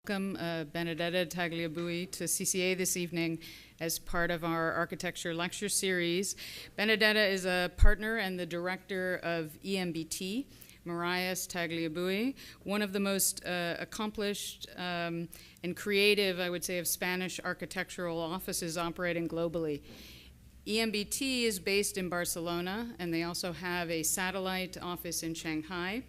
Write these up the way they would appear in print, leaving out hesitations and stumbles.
Welcome Benedetta Tagliabue to CCA this evening as part of our architecture lecture series. Benedetta is a partner and the director of EMBT, Marias Tagliabue, one of the most accomplished and creative, I would say, of Spanish architectural offices operating globally. EMBT is based in Barcelona, and they also have a satellite office in Shanghai,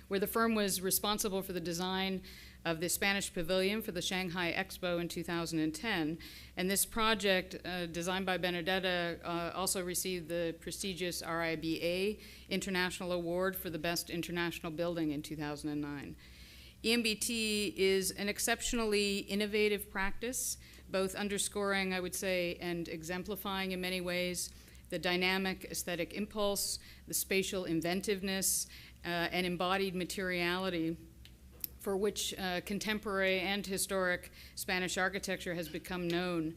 where the firm was responsible for the design of the Spanish pavilion for the Shanghai Expo in 2010. And this project, designed by Benedetta, also received the prestigious RIBA International Award for the Best International Building in 2009. EMBT is an exceptionally innovative practice, both underscoring, I would say, and exemplifying in many ways the dynamic aesthetic impulse, the spatial inventiveness, and embodied materiality for which contemporary and historic Spanish architecture has become known.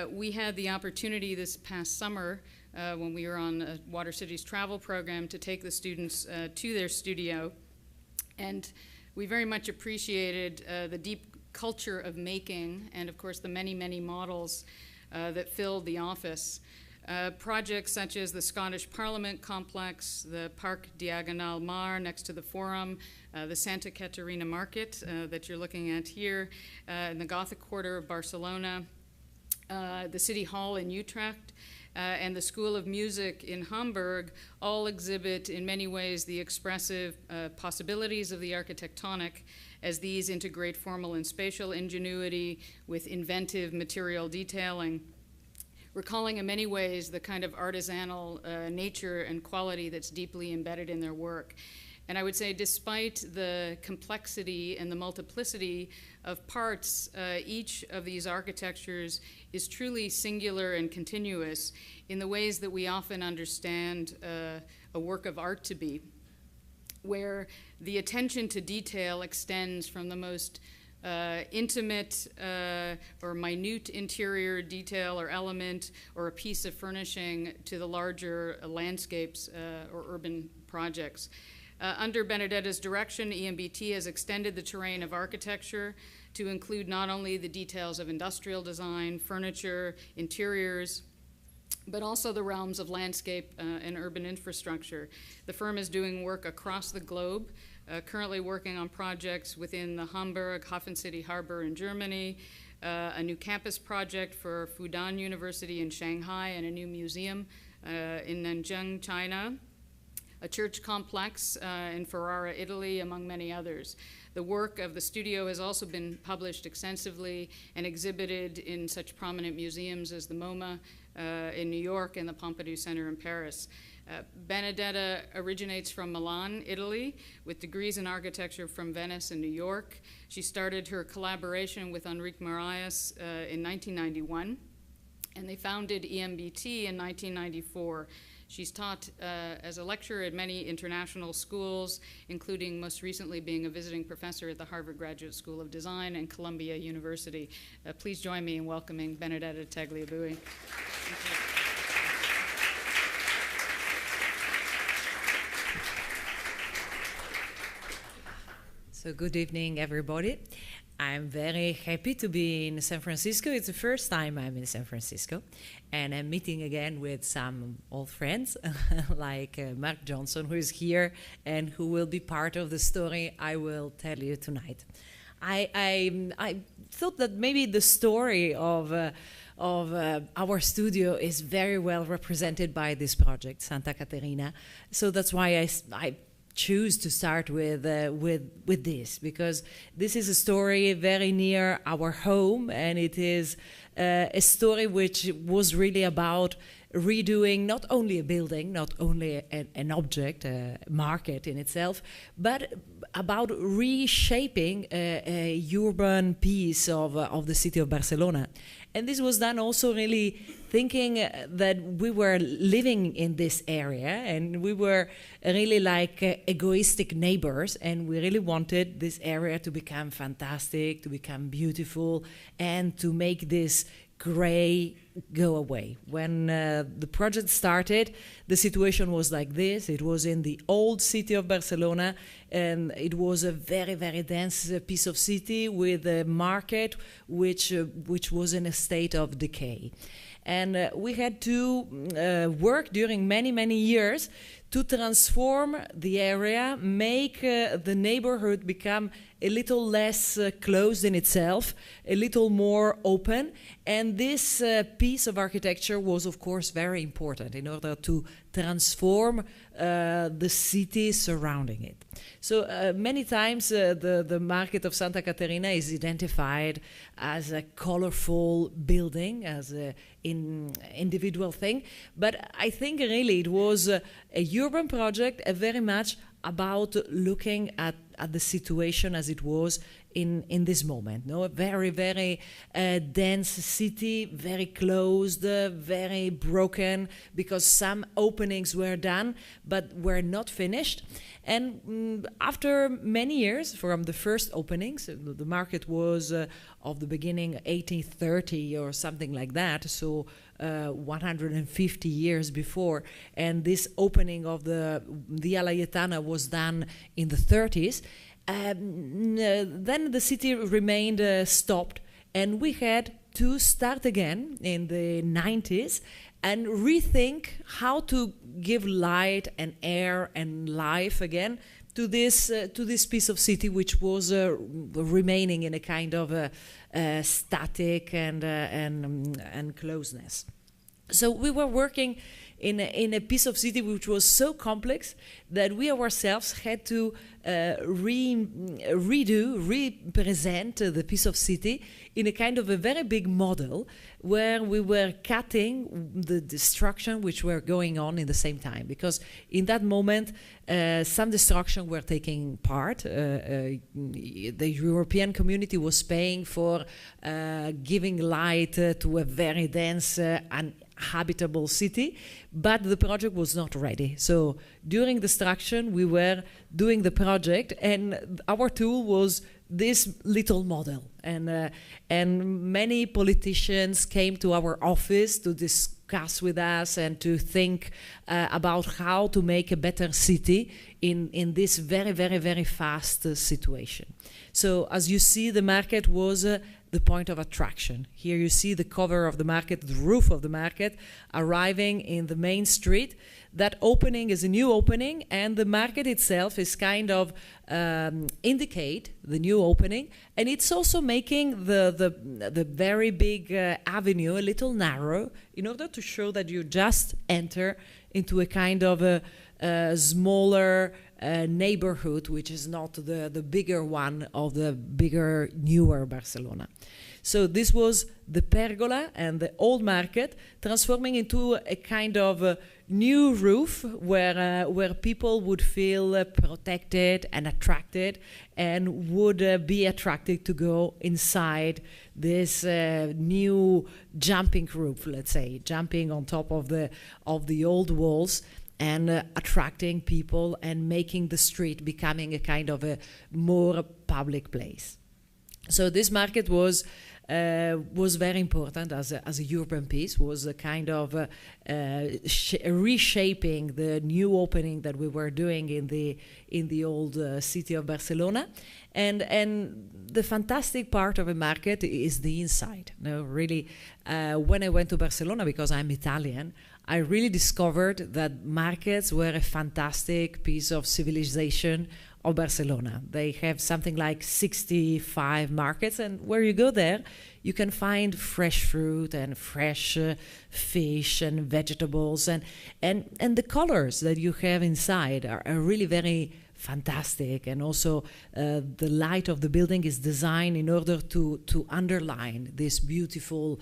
We had the opportunity this past summer when we were on Water City's travel program to take the students to their studio, and we very much appreciated the deep culture of making and, of course, the many, many models that filled the office. Projects such as the Scottish Parliament complex, the Parc Diagonal Mar next to the Forum, the Santa Caterina Market that you're looking at here, in the Gothic Quarter of Barcelona, the City Hall in Utrecht, and the School of Music in Hamburg all exhibit in many ways the expressive possibilities of the architectonic as these integrate formal and spatial ingenuity with inventive material detailing, recalling in many ways the kind of artisanal nature and quality that's deeply embedded in their work. And I would say despite the complexity and the multiplicity of parts, each of these architectures is truly singular and continuous in the ways that we often understand a work of art to be, where the attention to detail extends from the most intimate or minute interior detail or element or a piece of furnishing to the larger landscapes or urban projects. Under Benedetta's direction, EMBT has extended the terrain of architecture to include not only the details of industrial design, furniture, interiors, but also the realms of landscape and urban infrastructure. The firm is doing work across the globe, currently working on projects within the Hamburg Hafen City Harbor in Germany, a new campus project for Fudan University in Shanghai, and a new museum in Nanjing, China, a church complex in Ferrara, Italy, among many others. The work of the studio has also been published extensively and exhibited in such prominent museums as the MoMA in New York and the Pompidou Center in Paris. Benedetta originates from Milan, Italy, with degrees in architecture from Venice and New York. She started her collaboration with Enrique Marias in 1991, and they founded EMBT in 1994. She's taught as a lecturer at many international schools, including most recently being a visiting professor at the Harvard Graduate School of Design and Columbia University. Please join me in welcoming Benedetta Tagliabue. So good evening, everybody. I'm very happy to be in San Francisco. It's the first time I'm in San Francisco, and I'm meeting again with some old friends like Mark Johnson, who is here and who will be part of the story I will tell you tonight. I thought that maybe the story of our studio is very well represented by this project, Santa Caterina. So that's why I choose to start with this, because this is a story very near our home, and it is a story which was really about redoing not only a building, not only an object, a market in itself, but about reshaping a urban piece of the city of Barcelona. And this was done also really thinking that we were living in this area and we were really like egoistic neighbors, and we really wanted this area to become fantastic, to become beautiful, and to make this gray go away. When the project started, the situation was like this. It was in the old city of Barcelona, and it was a very, very dense piece of city with a market which was in a state of decay. And we had to work during many, many years to transform the area, make the neighborhood become a little less closed in itself, a little more open. And this piece of architecture was, of course, very important in order to transform the city surrounding it. So many times the market of Santa Caterina is identified as a colorful building, as an individual thing. But I think really it was a urban project, very much about looking at the situation as it was in this moment. No, a very, very dense city, very closed, very broken, because some openings were done but were not finished. And after many years from the first openings, the market was of the beginning 1830 or something like that, so 150 years before, and this opening of the Via Laietana was done in the 30s. Then the city remained stopped, and we had to start again in the 90s and rethink how to give light and air and life again to this piece of city, which was remaining in a kind of static and closeness. So we were working in a piece of city which was so complex that we ourselves had to represent the piece of city in a kind of a very big model where we were cutting the destruction which were going on in the same time. Because in that moment, some destruction were taking part. The European community was paying for giving light to a very dense habitable city, but the project was not ready. So during destruction, we were doing the project, and our tool was this little model. And many politicians came to our office to discuss with us and to think about how to make a better city in this very, very, very fast situation. So as you see, the market was the point of attraction. Here you see the cover of the market, the roof of the market, arriving in the main street. That opening is a new opening, and the market itself is kind of indicate the new opening, and it's also making the very big avenue a little narrow in order to show that you just enter into a kind of a smaller neighborhood, which is not the bigger one of the bigger, newer Barcelona. So this was the pergola and the old market transforming into a kind of new roof where people would feel protected and attracted and would be attracted to go inside this new jumping roof, let's say, jumping on top of the old walls and attracting people and making the street becoming a kind of a more public place. So this market was very important as a urban piece, was a kind of reshaping the new opening that we were doing in the old city of Barcelona. And the fantastic part of a market is the inside. No, really, when I went to Barcelona, because I'm Italian, I really discovered that markets were a fantastic piece of civilization of Barcelona. They have something like 65 markets, and where you go there, you can find fresh fruit and fresh fish and vegetables, and the colors that you have inside are really very fantastic. And also the light of the building is designed in order to underline this beautiful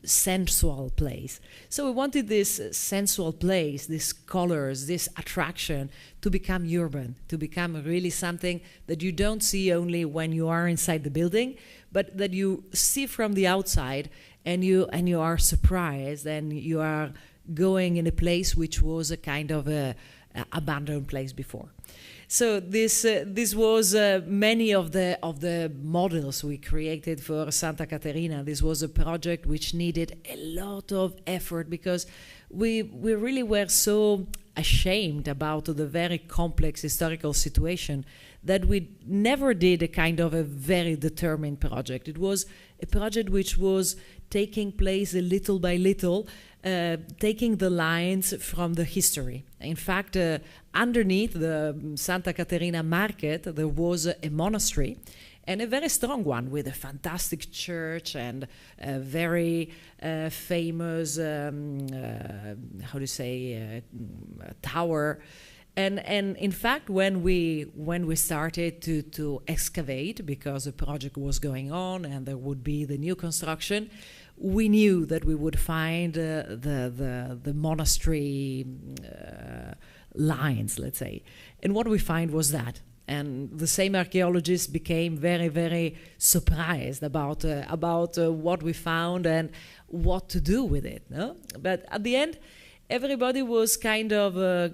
sensual place. So we wanted this sensual place, these colors, this attraction to become urban, to become really something that you don't see only when you are inside the building, but that you see from the outside, and you are surprised, and you are going in a place which was a kind of a abandoned place before. So this was many of the models we created for Santa Caterina. This was a project which needed a lot of effort because we really were so ashamed about the very complex historical situation that we never did a kind of a very determined project. It was a project which was taking place little by little, taking the lines from the history. In fact, underneath the Santa Caterina market, there was a monastery, and a very strong one with a fantastic church and a very famous, tower. And in fact, when we started to excavate, because the project was going on and there would be the new construction, we knew that we would find the monastery lines, let's say. And what we find was that. And the same archaeologists became very, very surprised about what we found and what to do with it. No? But at the end, everybody was kind of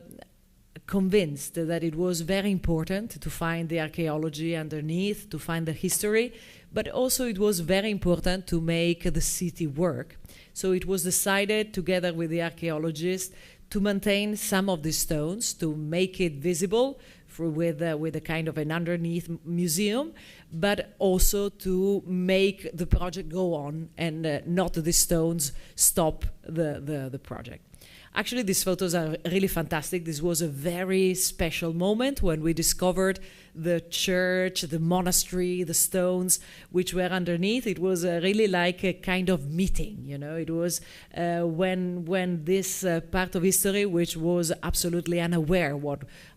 convinced that it was very important to find the archaeology underneath, to find the history, but also it was very important to make the city work. So it was decided, together with the archaeologists, to maintain some of the stones, to make it visible with a kind of an underneath museum, but also to make the project go on and not the stones stop the project. Actually, these photos are really fantastic. This was a very special moment when we discovered the church, the monastery, the stones which were underneath. It was really like a kind of meeting, you know. It was when this part of history, which was absolutely unaware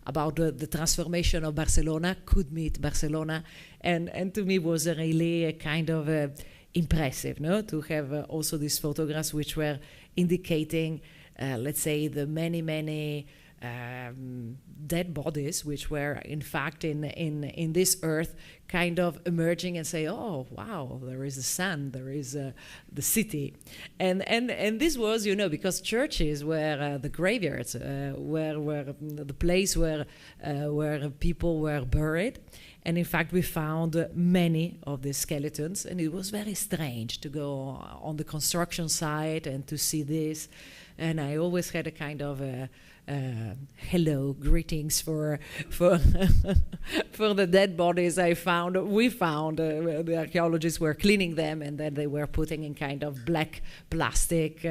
about the transformation of Barcelona, could meet Barcelona, and to me was really a kind of impressive, no, to have also these photographs which were indicating. Let's say the many dead bodies which were in fact in this earth kind of emerging and say, oh wow, there is the sun, there is the city, and this was, you know, because churches were the graveyards, were the place where people were buried. And in fact, we found many of these skeletons, and it was very strange to go on the construction site and to see this. And I always had a kind of hello, greetings for for the dead bodies we found. The archaeologists were cleaning them, and then they were putting in kind of black plastic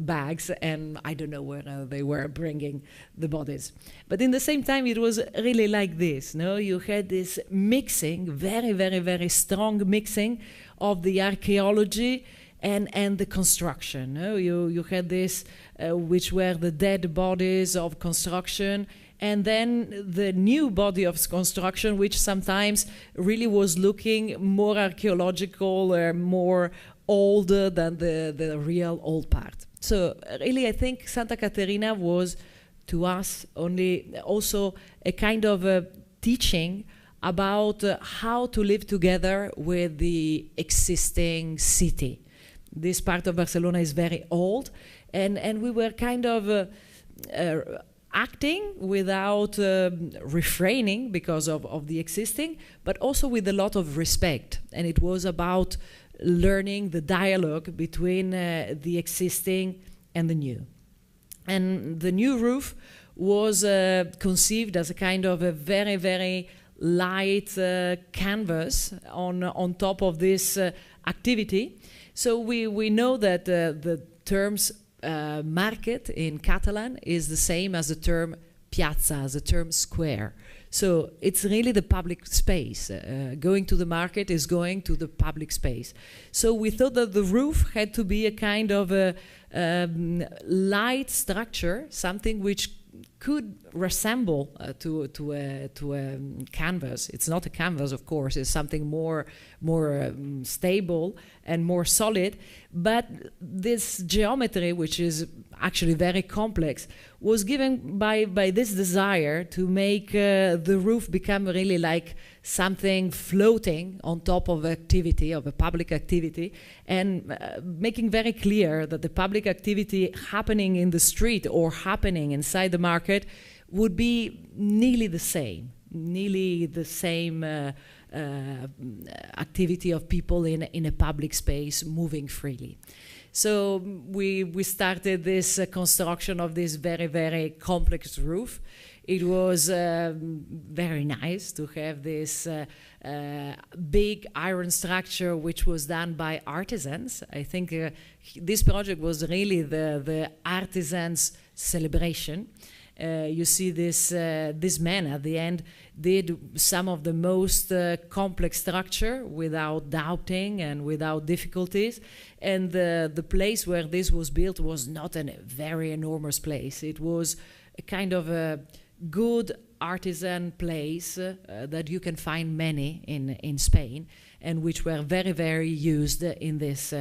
bags, and I don't know where they were bringing the bodies. But in the same time, it was really like this. No, you had this mixing, very, very, very strong mixing of the archaeology and the construction. No? You had this, which were the dead bodies of construction, and then the new body of construction, which sometimes really was looking more archaeological or more older than the real old part. So really, I think Santa Caterina was, to us, only also a kind of a teaching about how to live together with the existing city. This part of Barcelona is very old, and we were kind of acting without refraining because of the existing, but also with a lot of respect. And it was about learning the dialogue between the existing and the new. And the new roof was conceived as a kind of a very, very light canvas on top of this activity. So we know that the terms market in Catalan is the same as the term piazza, as the term square. So it's really the public space. Going to the market is going to the public space. So we thought that the roof had to be a kind of a light structure, something which could resemble to a canvas. It's not a canvas, of course. It's something more stable and more solid. But this geometry, which is actually very complex, was given by this desire to make the roof become really like something floating on top of activity, of a public activity, and making very clear that the public activity happening in the street or happening inside the market would be nearly the same activity of people in a public space moving freely. So we started this construction of this very, very complex roof. It was very nice to have this big iron structure which was done by artisans. I think this project was really the artisans' celebration. You see this man at the end did some of the most complex structure without doubting and without difficulties. And the place where this was built was not a very enormous place. It was a kind of a good artisan place that you can find many in Spain, and which were very, very used in this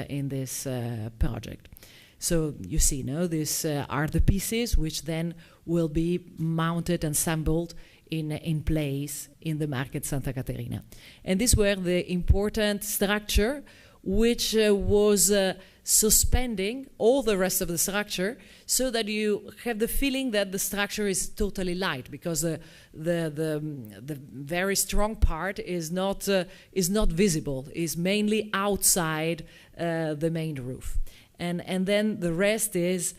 project. So you see, these are the pieces which then will be mounted and assembled in place in the Market Santa Caterina. And these were the important structure which was suspending all the rest of the structure, so that you have the feeling that the structure is totally light, because the very strong part is not visible, is mainly outside the main roof. And then the rest is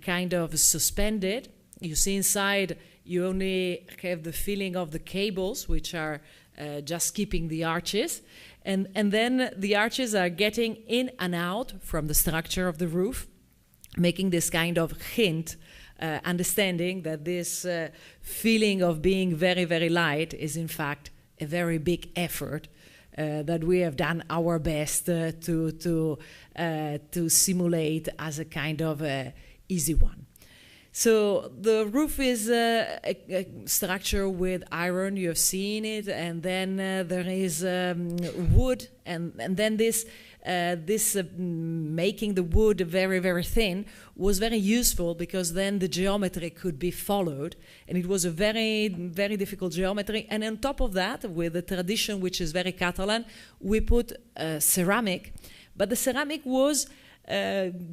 kind of suspended. You see inside, you only have the feeling of the cables, which are just keeping the arches. And then the arches are getting in and out from the structure of the roof, making this kind of hint, understanding that this feeling of being very, very light is in fact a very big effort that we have done our best to simulate as a kind of easy one. So the roof is a structure with iron, you have seen it, and then there is wood, and then this making the wood very, very thin was very useful, because then the geometry could be followed, and it was a very, very difficult geometry. And on top of that, with the tradition which is very Catalan, we put ceramic, but the ceramic was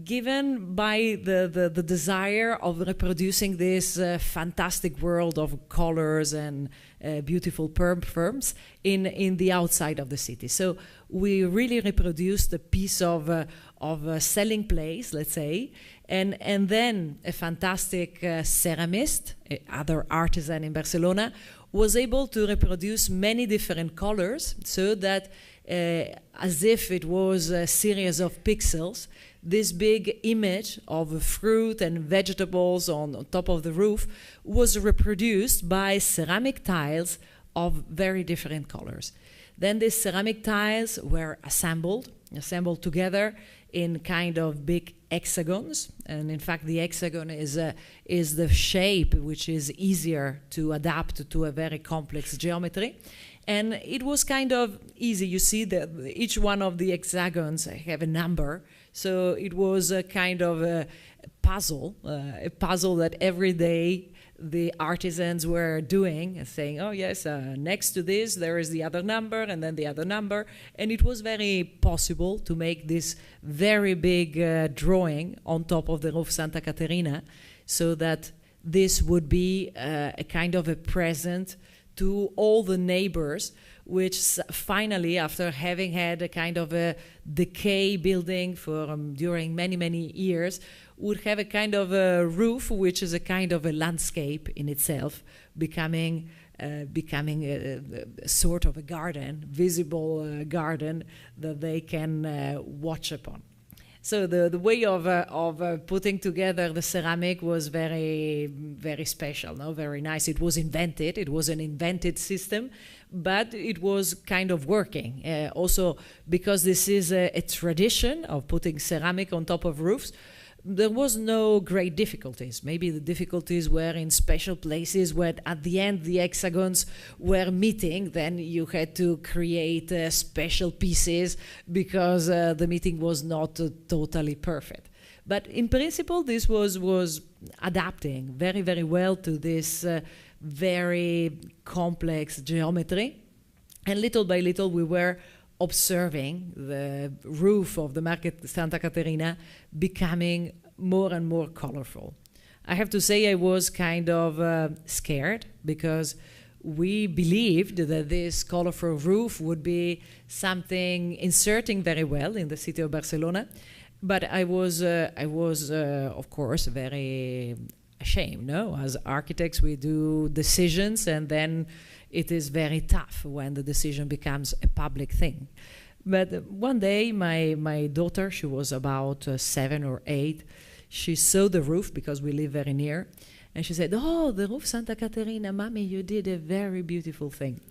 given by the desire of reproducing this fantastic world of colors and beautiful perms in the outside of the city. So we really reproduced a piece of a selling place, let's say, and then a fantastic ceramist, other artisan in Barcelona, was able to reproduce many different colors, so that as if it was a series of pixels, this big image of fruit and vegetables on top of the roof was reproduced by ceramic tiles of very different colors. Then these ceramic tiles were assembled together in kind of big hexagons, and in fact the hexagon is the shape which is easier to adapt to a very complex geometry. And it was kind of easy. You see that each one of the hexagons have a number, so it was a kind of a puzzle that every day the artisans were doing, and saying, oh yes, next to this there is the other number, and then the other number. And it was very possible to make this very big drawing on top of the roof Santa Caterina, so that this would be a kind of a present to all the neighbors, which finally, after having had a kind of a decay building for during many, many years, would have a kind of a roof which is a kind of a landscape in itself, becoming a sort of a garden, visible garden that they can watch upon. So the way of putting together the ceramic was very, very special, very nice. It was invented. It was an invented system, but it was kind of working. Also, because this is a tradition of putting ceramic on top of roofs, there was no great difficulties. Maybe the difficulties were in special places where at the end the hexagons were meeting. Then you had to create special pieces because the meeting was not totally perfect. But in principle, this was adapting very, very well to this very complex geometry. And little by little we were observing the roof of the Market Santa Caterina becoming more and more colorful. I have to say I was kind of scared, because we believed that this colorful roof would be something inserting very well in the city of Barcelona. But I was, of course, very ashamed. No, as architects, we do decisions, and then it is very tough when the decision becomes a public thing. But one day, my daughter, she was about 7 or 8, she saw the roof because we live very near, and she said, "Oh, the roof Santa Caterina, Mommy, you did a very beautiful thing."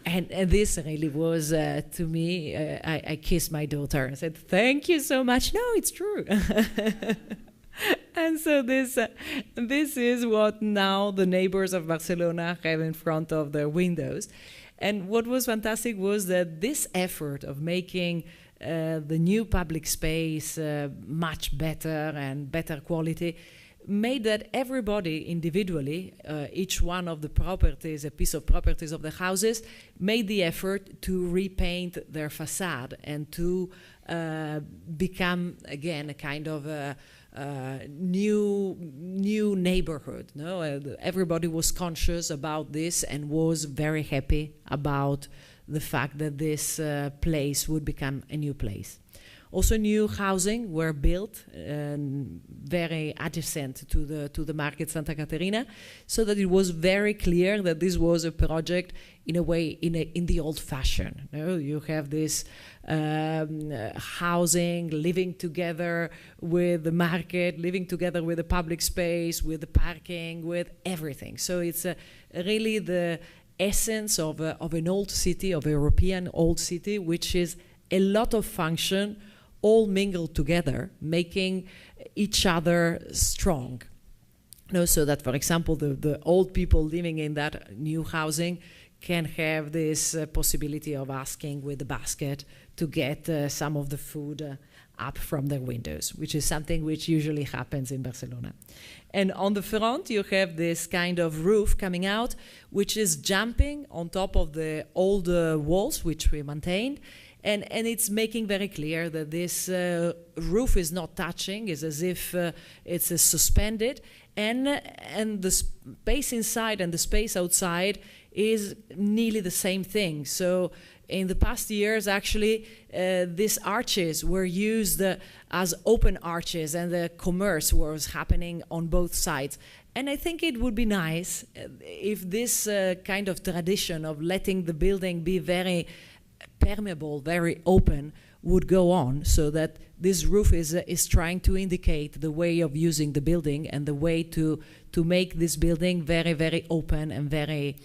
And this really was, to me, I kissed my daughter and said, "Thank you so much." No, it's true. And so this is what now the neighbors of Barcelona have in front of their windows. And what was fantastic was that this effort of making the new public space much better and better quality made that everybody individually, each one of the properties, a piece of properties of the houses, made the effort to repaint their facade and to become again a kind of new neighborhood. No, everybody was conscious about this and was very happy about the fact that this place would become a new place. Also, new housing were built very adjacent to the market Santa Caterina, so that it was very clear that this was a project in a way in the old fashion. You know, you have this housing living together with the market, living together with the public space, with the parking, with everything. So it's really the essence of an old city, of a European old city, which is a lot of function all mingled together, making each other strong. No, so that, for example, the old people living in that new housing can have this possibility of asking with the basket to get some of the food up from their windows, which is something which usually happens in Barcelona. And on the front, you have this kind of roof coming out, which is jumping on top of the old walls, which we maintained. And it's making very clear that this roof is not touching, is as if it's suspended, and the space inside and the space outside is nearly the same thing. So in the past years, actually, these arches were used as open arches, and the commerce was happening on both sides. And I think it would be nice if this kind of tradition of letting the building be very permeable, very open, would go on, so that this roof is trying to indicate the way of using the building and the way to make this building very, very open and very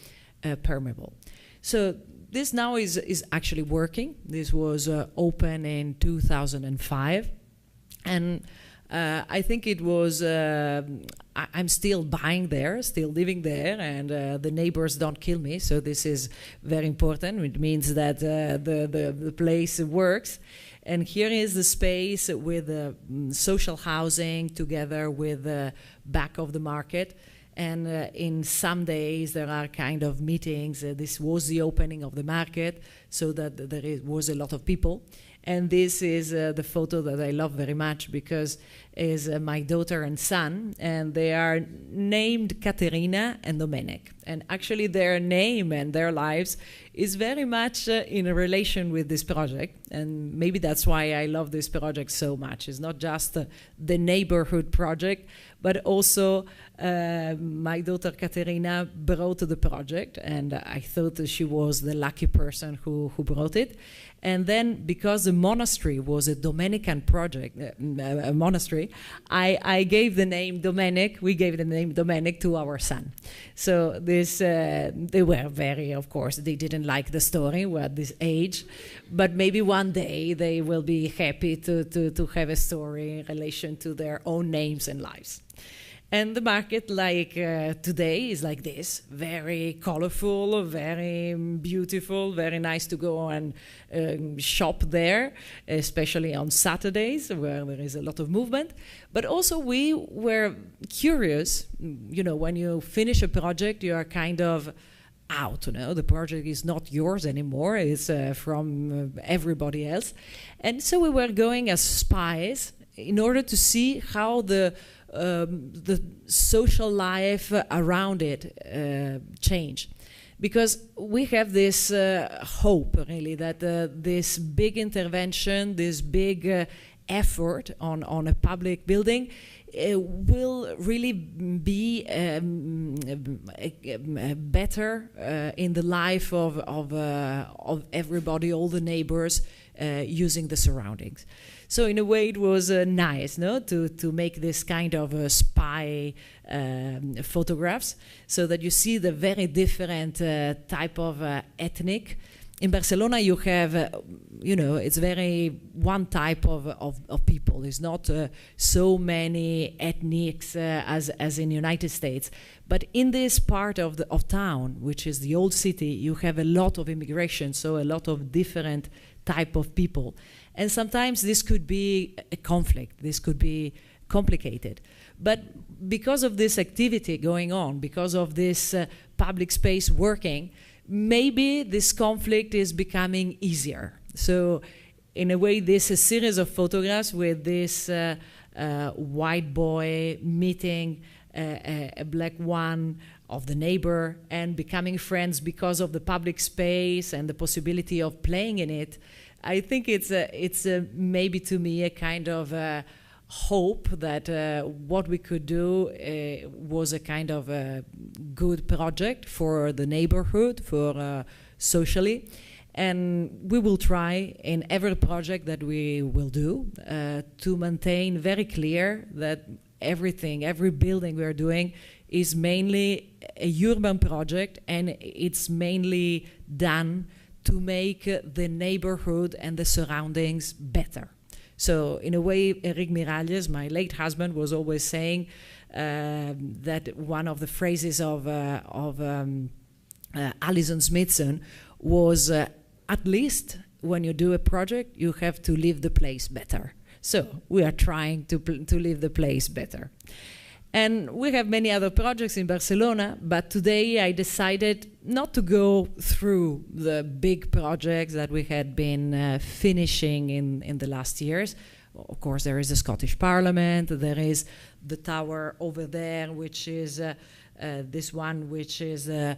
permeable. So this now is actually working. This was open in 2005, and I think it was, I'm still buying there, still living there, and the neighbors don't kill me, so this is very important. It means that the place works. And here is the space with social housing together with the back of the market. And in some days there are kind of meetings. This was the opening of the market, so that there was a lot of people. And this is the photo that I love very much, because is my daughter and son, and they are named Caterina and Domenic. And actually their name and their lives is very much in a relation with this project. And maybe that's why I love this project so much. It's not just the neighborhood project, but also my daughter Caterina brought the project, and I thought that she was the lucky person who brought it. And then, because the monastery was a Dominican project, a monastery, I gave the name Domenic, we gave the name Domenic to our son. So this, they were very, of course, they didn't like the story, we're at this age, but maybe one day they will be happy to have a story in relation to their own names and lives. And the market, like today, is like this, very colorful, very beautiful, very nice to go and shop there, especially on Saturdays, where there is a lot of movement. But also we were curious, you know, when you finish a project, you are kind of out, you know, the project is not yours anymore, it's from everybody else. And so we were going as spies in order to see how the the social life around it change. Because we have this hope, really, that this big intervention, this big effort on a public building will really be better in the life of everybody, all the neighbors, using the surroundings. So in a way it was nice, no, to make this kind of spy photographs, so that you see the very different type of ethnic. In Barcelona you have, it's very one type of people. It's not so many ethnics as in the United States. But in this part of town, which is the old city, you have a lot of immigration, so a lot of different type of people. And sometimes this could be a conflict, this could be complicated. But because of this activity going on, because of this public space working, maybe this conflict is becoming easier. So in a way, this is a series of photographs with this white boy meeting a black one of the neighbor and becoming friends because of the public space and the possibility of playing in it. I think it's maybe to me a kind of hope that what we could do was a kind of a good project for the neighborhood, for socially. And we will try in every project that we will do to maintain very clear that everything, every building we are doing is mainly a urban project, and it's mainly done to make the neighborhood and the surroundings better. So in a way, Eric Miralles, my late husband, was always saying that one of the phrases of Alison Smithson was, at least when you do a project, you have to leave the place better. So we are trying to leave the place better. And we have many other projects in Barcelona, but today I decided not to go through the big projects that we had been finishing in the last years. Of course, there is the Scottish Parliament, there is the tower over there, which is this one, which is a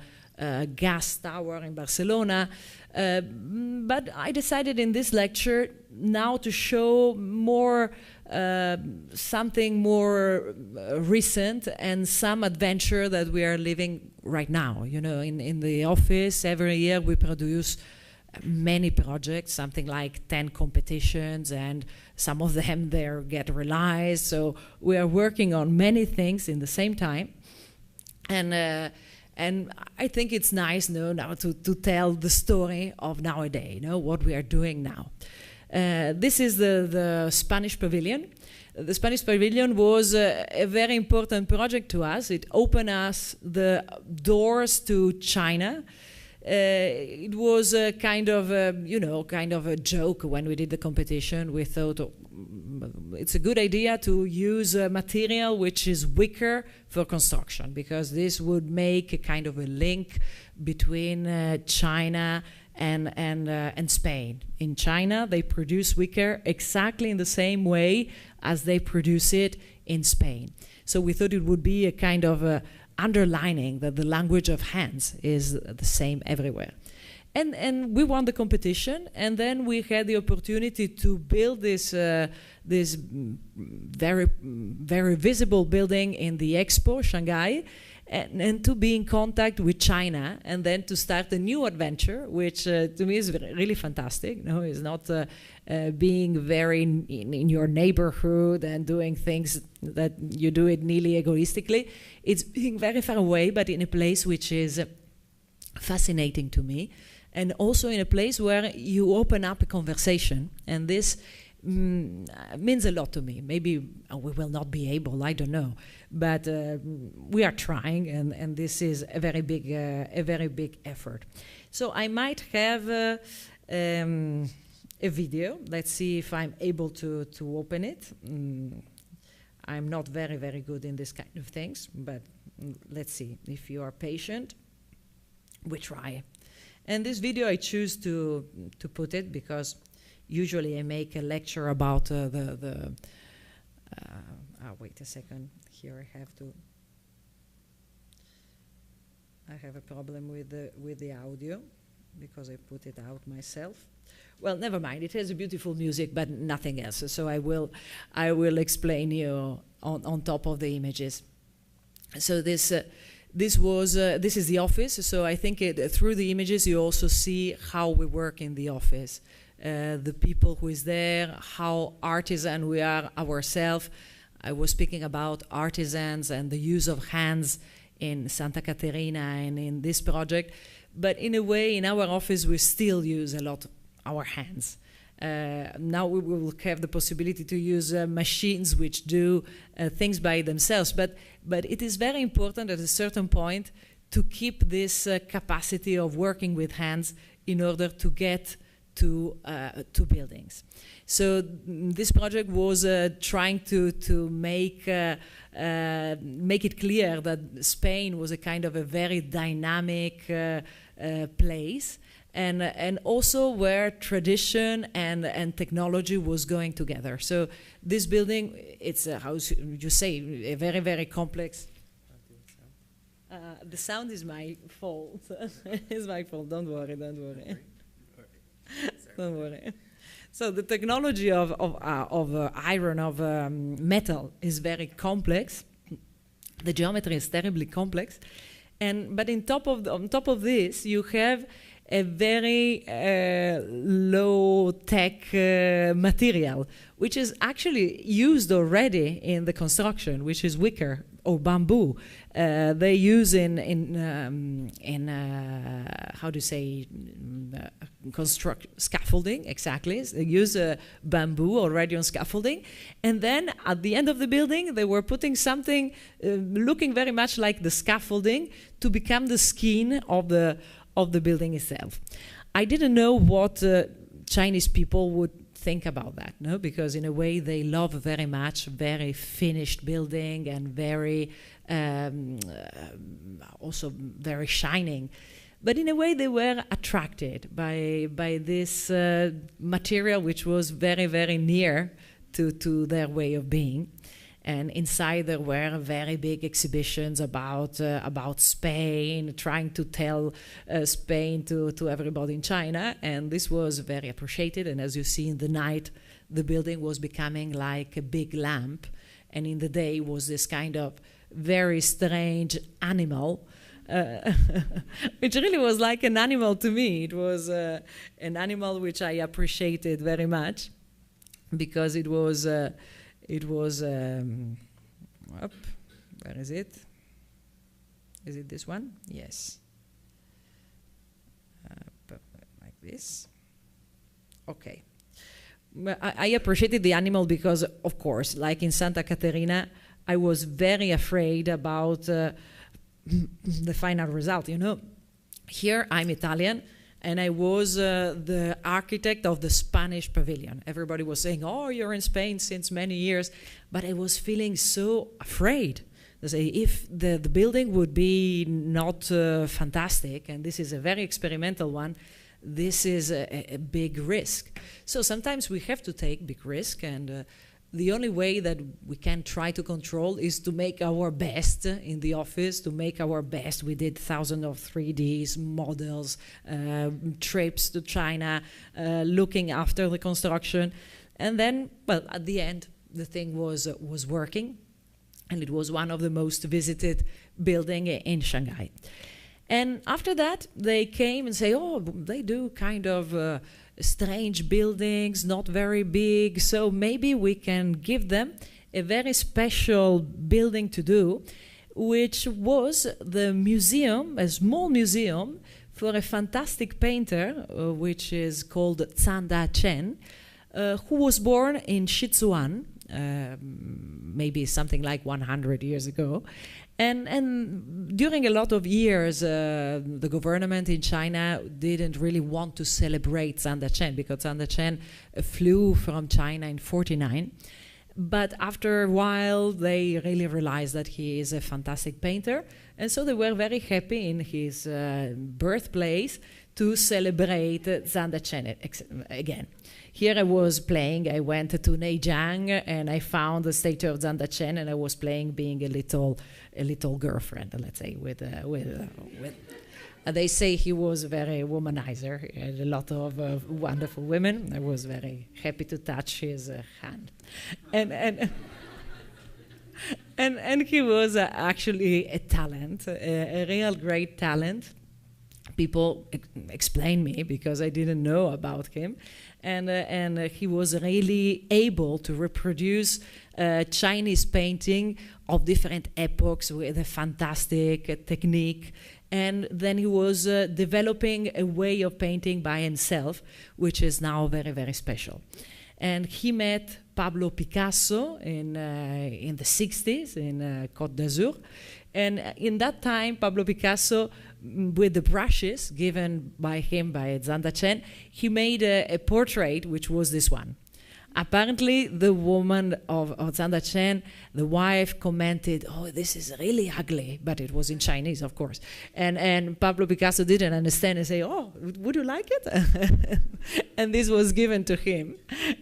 gas tower in Barcelona. But I decided in this lecture now to show more something more recent and some adventure that we are living right now. You know, in the office, every year we produce many projects, something like 10 competitions, and some of them there get realized. So we are working on many things in the same time. And I think it's nice now to tell the story of nowadays, what we are doing now. This is the Spanish Pavilion. The Spanish Pavilion was a very important project to us. It opened us the doors to China. It was a kind of a joke when we did the competition. We thought it's a good idea to use a material which is weaker for construction, because this would make a kind of a link between China and Spain. In China, they produce wicker exactly in the same way as they produce it in Spain. So we thought it would be a kind of underlining that the language of hands is the same everywhere. And we won the competition, and then we had the opportunity to build this this very, very visible building in the Expo, Shanghai, and to be in contact with China, and then to start a new adventure, which to me is really fantastic. It's not being very in your neighborhood and doing things that you do it nearly egoistically. It's being very far away, but in a place which is fascinating to me, and also in a place where you open up a conversation, and this means a lot to me. Maybe we will not be able, I don't know, but we are trying, and this is a very big effort. So I might have a video. Let's see if I'm able to open it. I'm not very good in this kind of things, but let's see. If you are patient, we try. And this video I choose to put it because usually I make a lecture about how wait a second. Here I have a problem with the audio because I put it out myself. Well, never mind. It has a beautiful music, but nothing else. So I will explain you on top of the images. So this is the office. So I think through the images you also see how we work in the office, the people who is there, how artisan we are ourselves. I was speaking about artisans and the use of hands in Santa Caterina and in this project, but in a way in our office we still use a lot our hands. Now we will have the possibility to use machines which do things by themselves, but it is very important at a certain point to keep this capacity of working with hands in order to get to buildings. So this project was trying to make it clear that Spain was a kind of a very dynamic place, and also where tradition and technology was going together. So this building, it's how you say, a very, very complex. The sound is my fault. It's my fault. Don't worry. Don't worry. Don't worry. So the technology of iron, of metal, is very complex. The geometry is terribly complex, but on top of this, you have a very low-tech material, which is actually used already in the construction, which is wicker or bamboo. They use how do you say, construct scaffolding, exactly. They use bamboo already on scaffolding, and then at the end of the building they were putting something looking very much like the scaffolding to become the skin of the building itself. I didn't know what Chinese people would think about that, no? Because in a way they love very much very finished building and very also very shining. But in a way they were attracted by this material which was very, very near to their way of being. And inside there were very big exhibitions about Spain, trying to tell Spain to everybody in China, and this was very appreciated. And as you see in the night, the building was becoming like a big lamp, and in the day was this kind of very strange animal, which really was like an animal to me. It was an animal which I appreciated very much, because it was up, where is it? Is it this one? Yes. Like this. Okay. I appreciated the animal because, of course, like in Santa Caterina, I was very afraid about the final result. You know, here I'm Italian, and I was the architect of the Spanish pavilion. Everybody was saying, "Oh, you're in Spain since many years," but I was feeling so afraid. They say, if the building would be not fantastic, and this is a very experimental one, this is a big risk. So sometimes we have to take big risk, and the only way that we can try to control is to make our best in the office, to make our best. We did thousands of 3Ds, models, trips to China, looking after the construction. And then, well, at the end, the thing was working, and it was one of the most visited buildings in Shanghai. And after that, they came and say, "Oh, they do kind of strange buildings, not very big, so maybe we can give them a very special building to do," which was the museum, a small museum for a fantastic painter, which is called Zhanda Chen, who was born in Sichuan, maybe something like 100 years ago. And during a lot of years, the government in China didn't really want to celebrate Zhanda Chen, because Zhanda Chen flew from China in 1949. But after a while, they really realized that he is a fantastic painter, and so they were very happy in his birthplace to celebrate Zanda Chen again. Here I was playing, I went to Neijiang and I found the statue of Zanda Chen, and I was playing being a little girlfriend, let's say, with they say he was very womanizer. He had a lot of wonderful women. I was very happy to touch his hand. And he was actually a talent, a real great talent. People explained me because I didn't know about him. And he was really able to reproduce Chinese painting of different epochs with a fantastic technique. And then he was developing a way of painting by himself, which is now very, very special. And he met Pablo Picasso in the 60s in Côte d'Azur. And in that time, Pablo Picasso, with the brushes given by him by Zanda Chen, he made a portrait, which was this one. Apparently, the woman of Zanda Chen, the wife, commented, "Oh, this is really ugly," but it was in Chinese, of course. And Pablo Picasso didn't understand and say, "Oh, would you like it?" And this was given to him.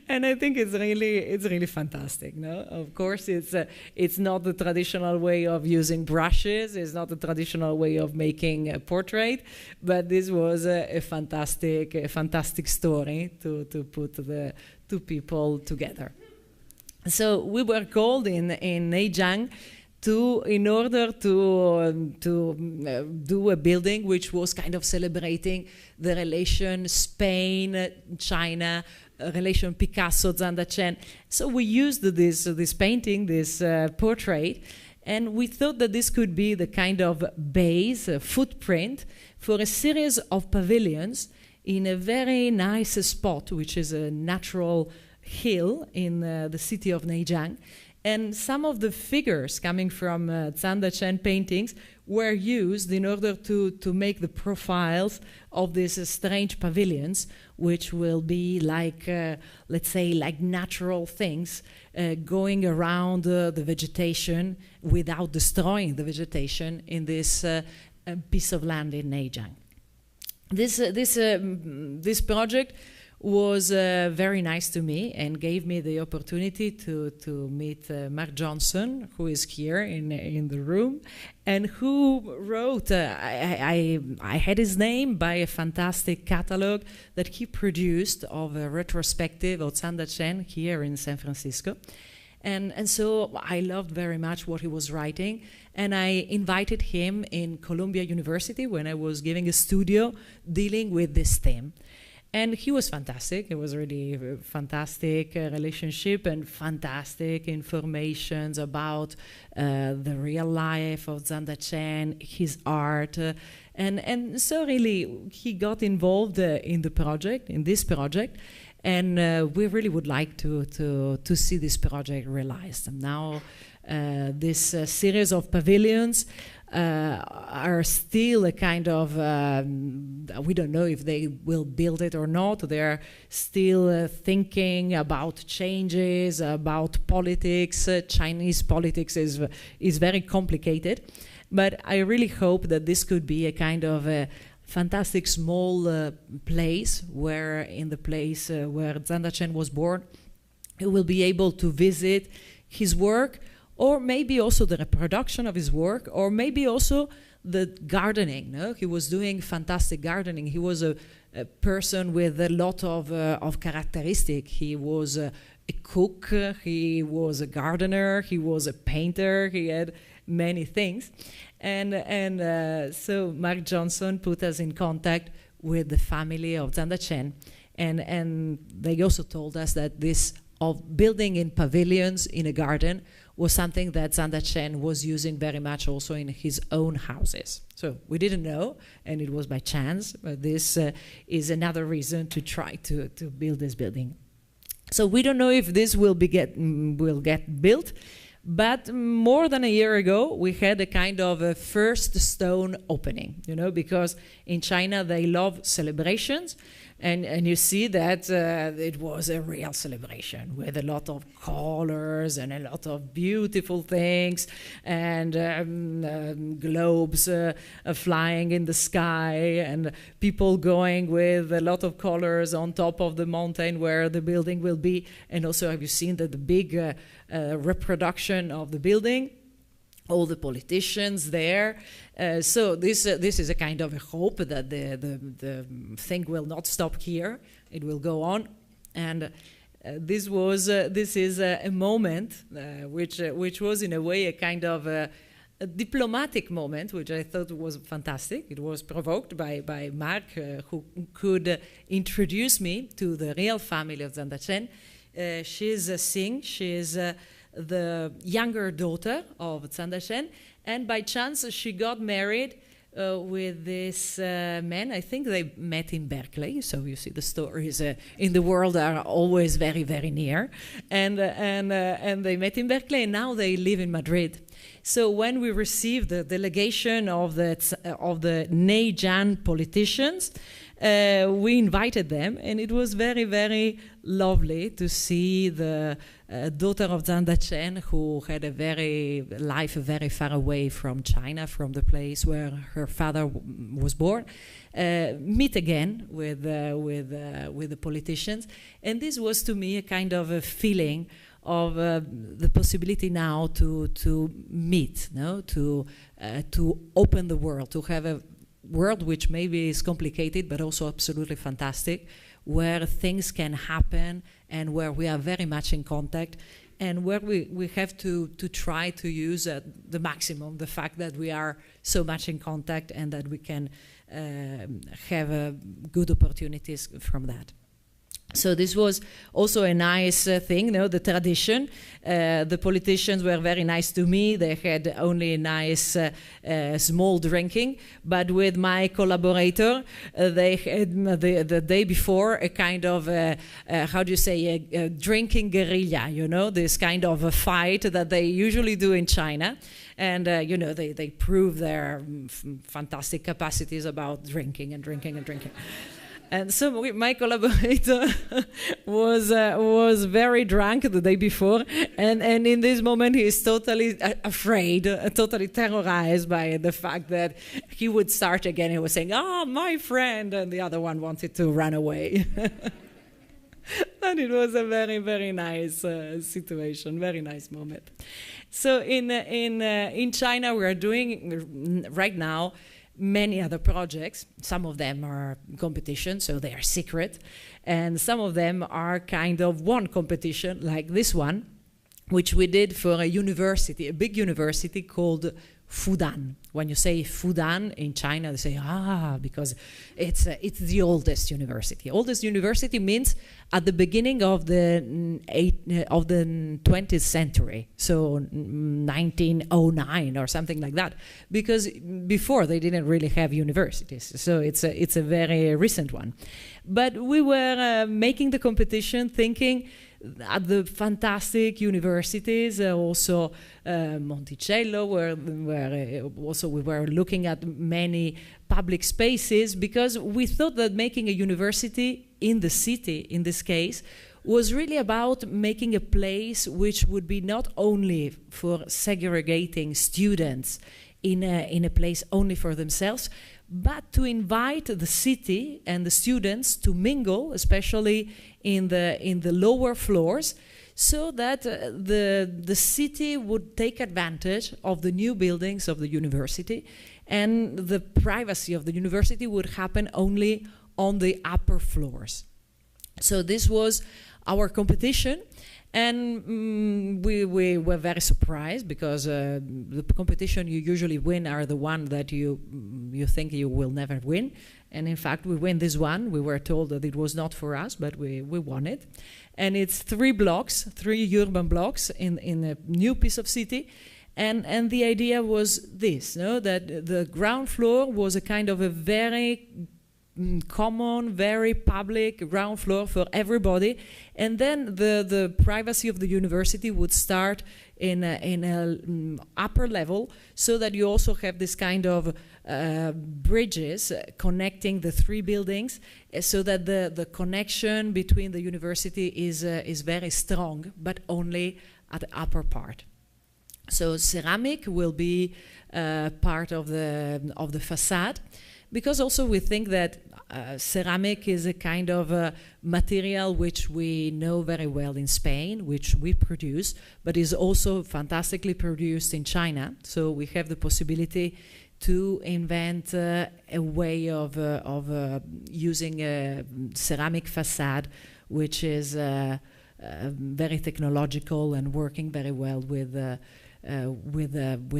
And I think it's really fantastic. No, of course, it's not the traditional way of using brushes. It's not the traditional way of making a portrait, but this was a fantastic story to put the two people together. So we were called in Neijiang in order to do a building which was kind of celebrating the relation Spain-China, relation Picasso-Zanda Chen. So we used this painting, this portrait, and we thought that this could be the kind of base, footprint, for a series of pavilions in a very nice spot, which is a natural hill in the city of Neijiang. And some of the figures coming from Zanda Chen paintings were used in order to make the profiles of these strange pavilions, which will be like, let's say, like natural things going around the vegetation without destroying the vegetation in this piece of land in Neijiang. This project was very nice to me and gave me the opportunity to meet Mark Johnson, who is here in the room, and who wrote, I had his name by a fantastic catalog that he produced of a retrospective of Zanda Chen here in San Francisco. And so I loved very much what he was writing, and I invited him in Columbia University when I was giving a studio dealing with this theme. And he was fantastic. It was really a fantastic relationship and fantastic information about the real life of Zanda Chen, his art. And so really he got involved in this project. And we really would like to see this project realized. And now this series of pavilions are still a kind of, we don't know if they will build it or not. They're still thinking about changes, about politics. Chinese politics is very complicated. But I really hope that this could be a kind of a fantastic small place where Zanda Chen was born, you will be able to visit his work, or maybe also the reproduction of his work, or maybe also the gardening. No? He was doing fantastic gardening. He was a person with a lot of characteristics. He was a cook, he was a gardener, he was a painter, he had many things. And so Mark Johnson put us in contact with the family of Zanda Chen, and they also told us that this of building in pavilions in a garden was something that Zanda Chen was using very much also in his own houses. So we didn't know, and it was by chance, but this is another reason to try to build this building. So we don't know if this will get built, but more than a year ago, we had a kind of a first stone opening, because in China they love celebrations, And you see that it was a real celebration with a lot of colors and a lot of beautiful things and globes flying in the sky and people going with a lot of colors on top of the mountain where the building will be. And also, have you seen the big reproduction of the building? All the politicians there. So this is a kind of a hope that the thing will not stop here. It will go on. And this is a moment which was in a way a kind of a diplomatic moment, which I thought was fantastic. It was provoked by Marc, who could introduce me to the real family of Zanda-Chen. She's Singh. She's the younger daughter of Zanda-Chen, and by chance she got married with this man. I think they met in Berkeley, so you see the stories in the world are always very, very near, and they met in Berkeley, and now they live in Madrid. So when we received the delegation of the Neijan politicians, we invited them, and it was very, very lovely to see the daughter of Zanda-Chen, who had a life very far away from China, from the place where her father was born, meet again with the politicians. And this was to me a kind of a feeling of the possibility now to meet, to open the world, to have a world which maybe is complicated but also absolutely fantastic, where things can happen and where we are very much in contact, and where we have to try to use the maximum the fact that we are so much in contact and that we can have good opportunities from that. So this was also a nice thing, the tradition. The politicians were very nice to me. They had only nice small drinking. But with my collaborator, they had the day before a kind of, how do you say, a drinking guerrilla, this kind of a fight that they usually do in China. And, they prove their fantastic capacities about drinking and drinking and drinking. And so my collaborator was very drunk the day before, and in this moment he is totally afraid, totally terrorized by the fact that he would start again. He was saying, "Oh, my friend," and the other one wanted to run away. And it was a very, very nice situation, very nice moment. So in China we are doing right now many other projects. Some of them are competitions, so they are secret, and some of them are kind of one competition, like this one, which we did for a university, a big university called Fudan. When you say Fudan in China, they say, because it's the oldest university. Oldest university means at the beginning of the 20th century, so 1909 or something like that, because before they didn't really have universities. So it's a very recent one. But we were making the competition thinking at the fantastic universities, also Monticello, where also we were looking at many public spaces, because we thought that making a university in the city, in this case, was really about making a place which would be not only for segregating students in a place only for themselves, but to invite the city and the students to mingle, especially in the lower floors, so that the city would take advantage of the new buildings of the university, and the privacy of the university would happen only on the upper floors. So this was our competition. And we were very surprised, because the competition you usually win are the one that you think you will never win. And in fact, we win this one. We were told that it was not for us, but we won it. And it's 3 blocks, 3 urban blocks in a new piece of city. And the idea was this, that the ground floor was a kind of a very common, very public ground floor for everybody, and then the privacy of the university would start in a upper level, so that you also have this kind of bridges connecting the three buildings, so that the connection between the university is very strong, but only at the upper part. So ceramic will be part of the facade, because also we think that ceramic is a kind of material which we know very well in Spain, which we produce, but is also fantastically produced in China. So we have the possibility to invent a way of using a ceramic facade, which is very technological and working very well with the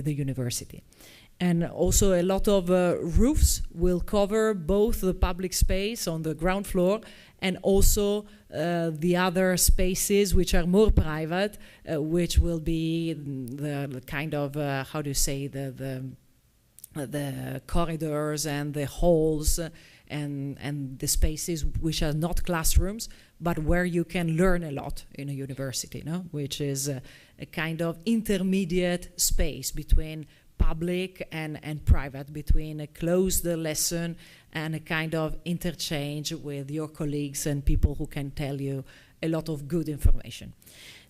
university. And also a lot of roofs will cover both the public space on the ground floor and also the other spaces which are more private, which will be the kind of, how do you say, the corridors and the halls and the spaces which are not classrooms, but where you can learn a lot in a university, no? Which is a kind of intermediate space between public and private, between a closed lesson and a kind of interchange with your colleagues and people who can tell you a lot of good information.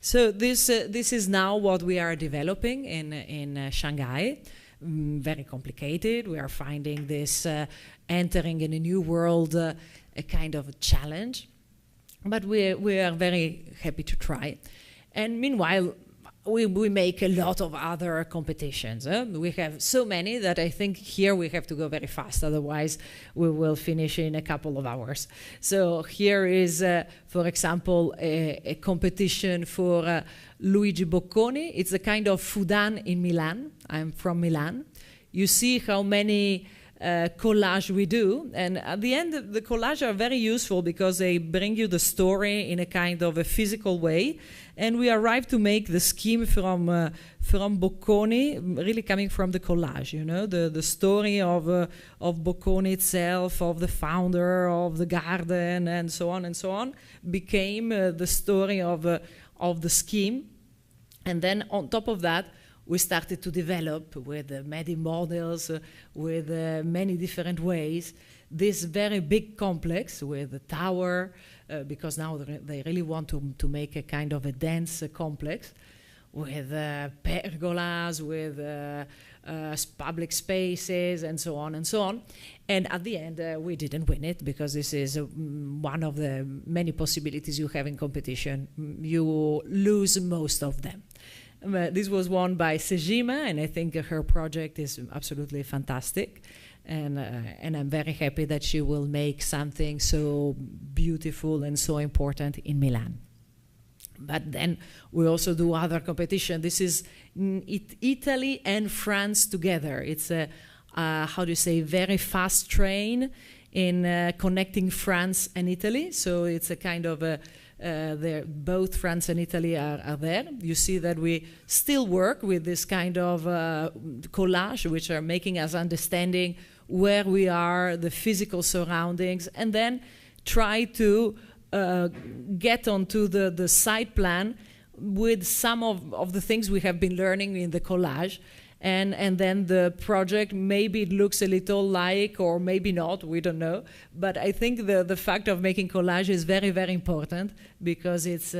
So this is now what we are developing in Shanghai. Very complicated. We are finding this entering in a new world a kind of a challenge, but we are very happy to try. And meanwhile, we make a lot of other competitions. We have so many that I think here we have to go very fast, otherwise we will finish in a couple of hours. So here is, for example, a competition for Luigi Bocconi. It's a kind of Fudan in Milan. I'm from Milan. You see how many collage we do, and at the end the collage are very useful because they bring you the story in a kind of a physical way, and we arrived to make the scheme from Bocconi, really coming from the collage, you know, the story of Bocconi itself, of the founder of the garden, and so on, became the story of the scheme. And then on top of that, we started to develop with many models, with many different ways, this very big complex with the tower, because now they really want to make a kind of a dense complex, with pergolas, with public spaces, and so on and so on. And at the end, we didn't win it, because this is one of the many possibilities you have in competition. You lose most of them. This was won by Sejima, and I think her project is absolutely fantastic. And I'm very happy that she will make something so beautiful and so important in Milan. But then we also do other competition. This is Italy and France together. It's a, how do you say, very fast train in connecting France and Italy. So it's a kind of a, both France and Italy are there. You see that we still work with this kind of collage, which are making us understanding where we are, the physical surroundings, and then try to get onto the site plan with some of the things we have been learning in the collage. And then the project, maybe it looks a little like, or maybe not, we don't know. But I think the fact of making collage is very, very important, because it's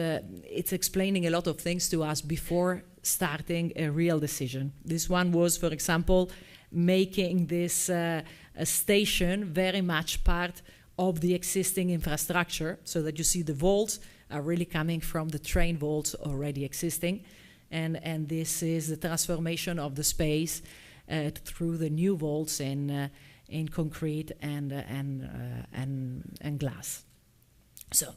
explaining a lot of things to us before starting a real decision. This one was, for example, making this station very much part of the existing infrastructure, so that you see the vaults are really coming from the train vaults already existing. And this is the transformation of the space through the new vaults in concrete and glass. So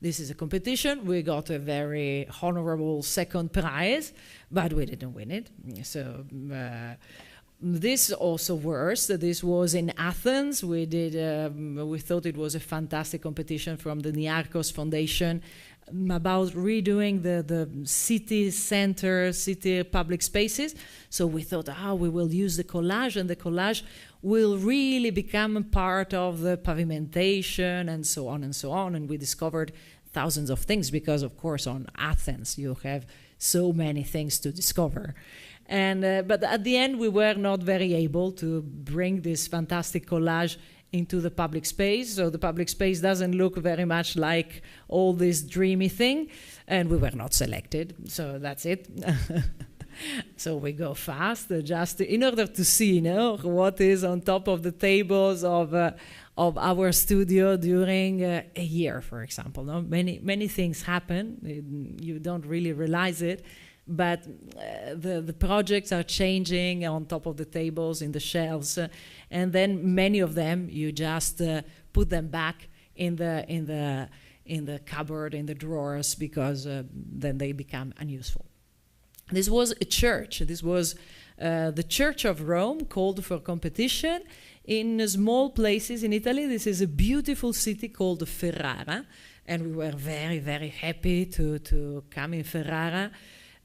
this is a competition. We got a very honorable second prize, but we didn't win it. So this also worse. This was in Athens. We did. We thought it was a fantastic competition from the Niarchos Foundation. about redoing the city center, city public spaces. So we thought, we will use the collage, and the collage will really become a part of the pavimentation and so on and so on. And we discovered thousands of things because, of course, on Athens you have so many things to discover. And but at the end we were not very able to bring this fantastic collage into the public space. So the public space doesn't look very much like all this dreamy thing, and we were not selected, so that's it. So we go fast just in order to see, what is on top of the tables of our studio during a year, for example. Many things happen. You don't really realize it, but the projects are changing on top of the tables, in the shelves, and then many of them you just put them back in the cupboard, in the drawers, because then they become unuseful. This was a church. This was the Church of Rome, called for competition in small places in Italy. This is a beautiful city called Ferrara, and we were very, very happy to come in Ferrara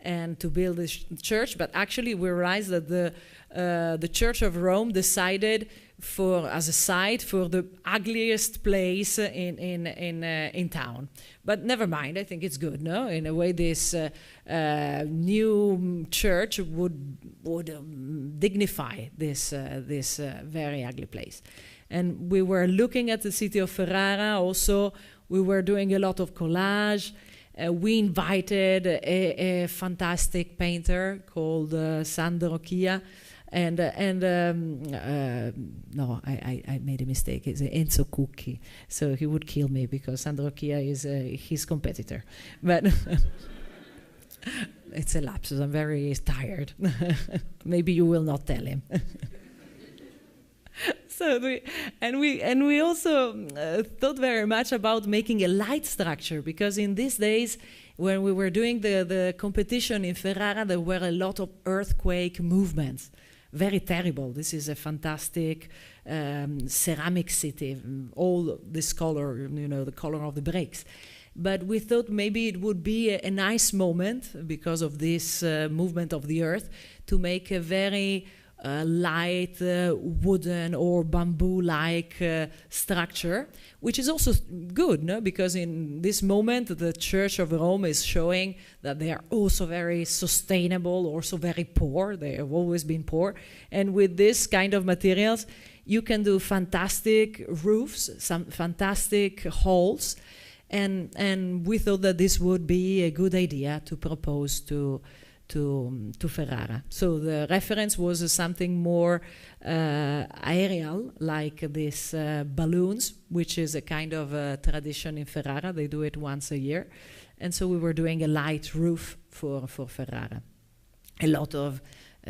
and to build this church. But actually we realized that the Church of Rome decided as a site for the ugliest place in town. But never mind, I think it's good, no? In a way, this new church would dignify this very ugly place. And we were looking at the city of Ferrara. Also, we were doing a lot of collage. We invited a fantastic painter called Sandro Chia, no, I made a mistake. It's Enzo Cucchi, so he would kill me because Sandro Chia is his competitor. But it's a lapsus. I'm very tired. Maybe you will not tell him. So we also thought very much about making a light structure, because in these days, when we were doing the competition in Ferrara, there were a lot of earthquake movements. Very terrible. This is a fantastic ceramic city, all this color, the color of the bricks. But we thought maybe it would be a nice moment, because of this movement of the earth, to make a very light wooden or bamboo-like structure, which is also good, no? Because in this moment the Church of Rome is showing that they are also very sustainable, also very poor. They have always been poor, and with this kind of materials you can do fantastic roofs, some fantastic halls, and we thought that this would be a good idea to propose to Ferrara. So the reference was something more aerial, like these balloons, which is a kind of tradition in Ferrara. They do it once a year. And so we were doing a light roof for Ferrara. A lot of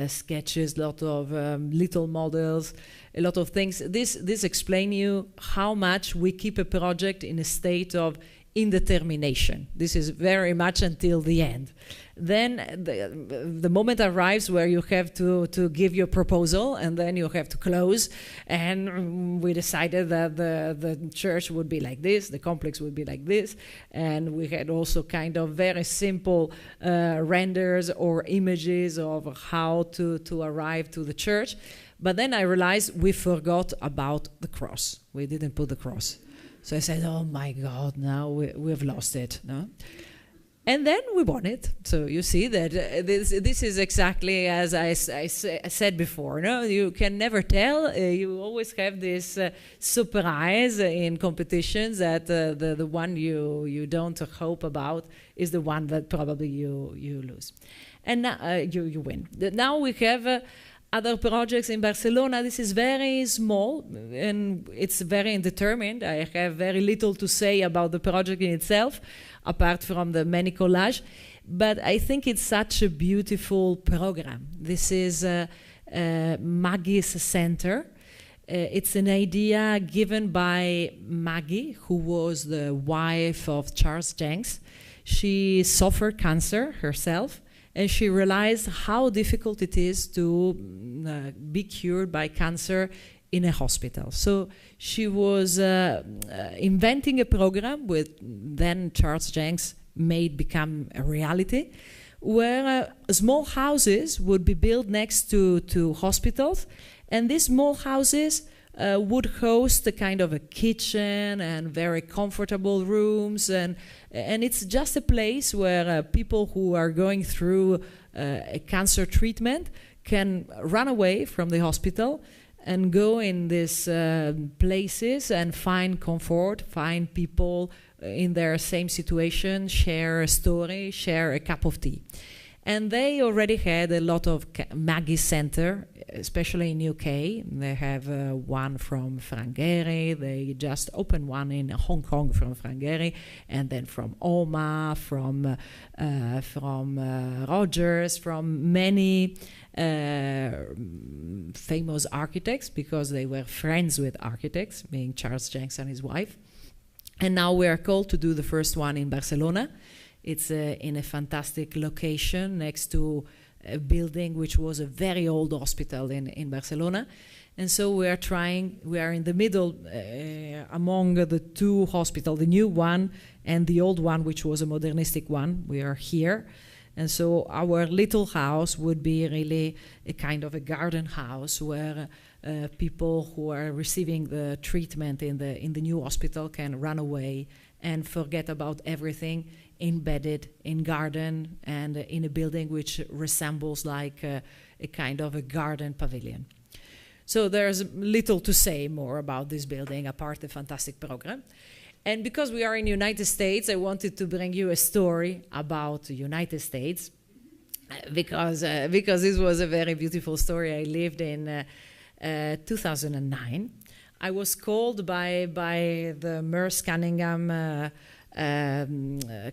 sketches, a lot of little models, a lot of things. This explains you how much we keep a project in a state of indetermination. This is very much until the end. Then the moment arrives where you have to give your proposal, and then you have to close. And we decided that the church would be like this, the complex would be like this, and we had also kind of very simple renders or images of how to arrive to the church. But then I realized we forgot about the cross. We didn't put the cross. So I said, oh my God, now we've lost it. No? And then we won it. So you see that this is exactly as I said before. No, you can never tell. You always have this surprise in competitions that the one you don't hope about is the one that probably you lose. And now you win. Now we have other projects in Barcelona. This is very small and it's very indeterminate. I have very little to say about the project in itself, apart from the many collage. But I think it's such a beautiful program. This is Maggie's Center. It's an idea given by Maggie, who was the wife of Charles Jenks. She suffered cancer herself, and she realized how difficult it is to be cured by cancer in a hospital. So she was inventing a program with then Charles Jenks made become a reality, where small houses would be built next to hospitals, and these small houses would host a kind of a kitchen and very comfortable rooms, and it's just a place where people who are going through a cancer treatment can run away from the hospital and go in these places and find comfort, find people in their same situation, share a story, share a cup of tea. And they already had a lot of Maggie Center, especially in UK. They have one from Frangeri. They just opened one in Hong Kong from Frangeri, and then from Oma, from Rogers, from many famous architects, because they were friends with architects, being Charles Jenks and his wife. And now we are called to do the first one in Barcelona. It's in a fantastic location next to a building which was a very old hospital in Barcelona. And so we are in the middle among the two hospitals, the new one and the old one, which was a modernistic one. We are here. And so our little house would be really a kind of a garden house where people who are receiving the treatment in the new hospital can run away and forget about everything, embedded in garden and in a building which resembles like a kind of a garden pavilion. So there's little to say more about this building apart the fantastic program. And because we are in the United States, I wanted to bring you a story about the United States because this was a very beautiful story. I lived in 2009. I was called by the Merce Cunningham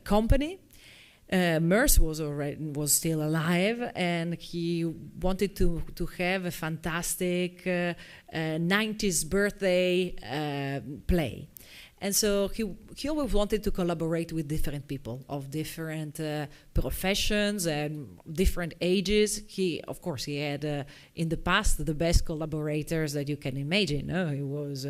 company. Merce was still alive, and he wanted to have a fantastic 90th birthday play. And so he always wanted to collaborate with different people of different professions and different ages. Of course, he had in the past the best collaborators that you can imagine. He was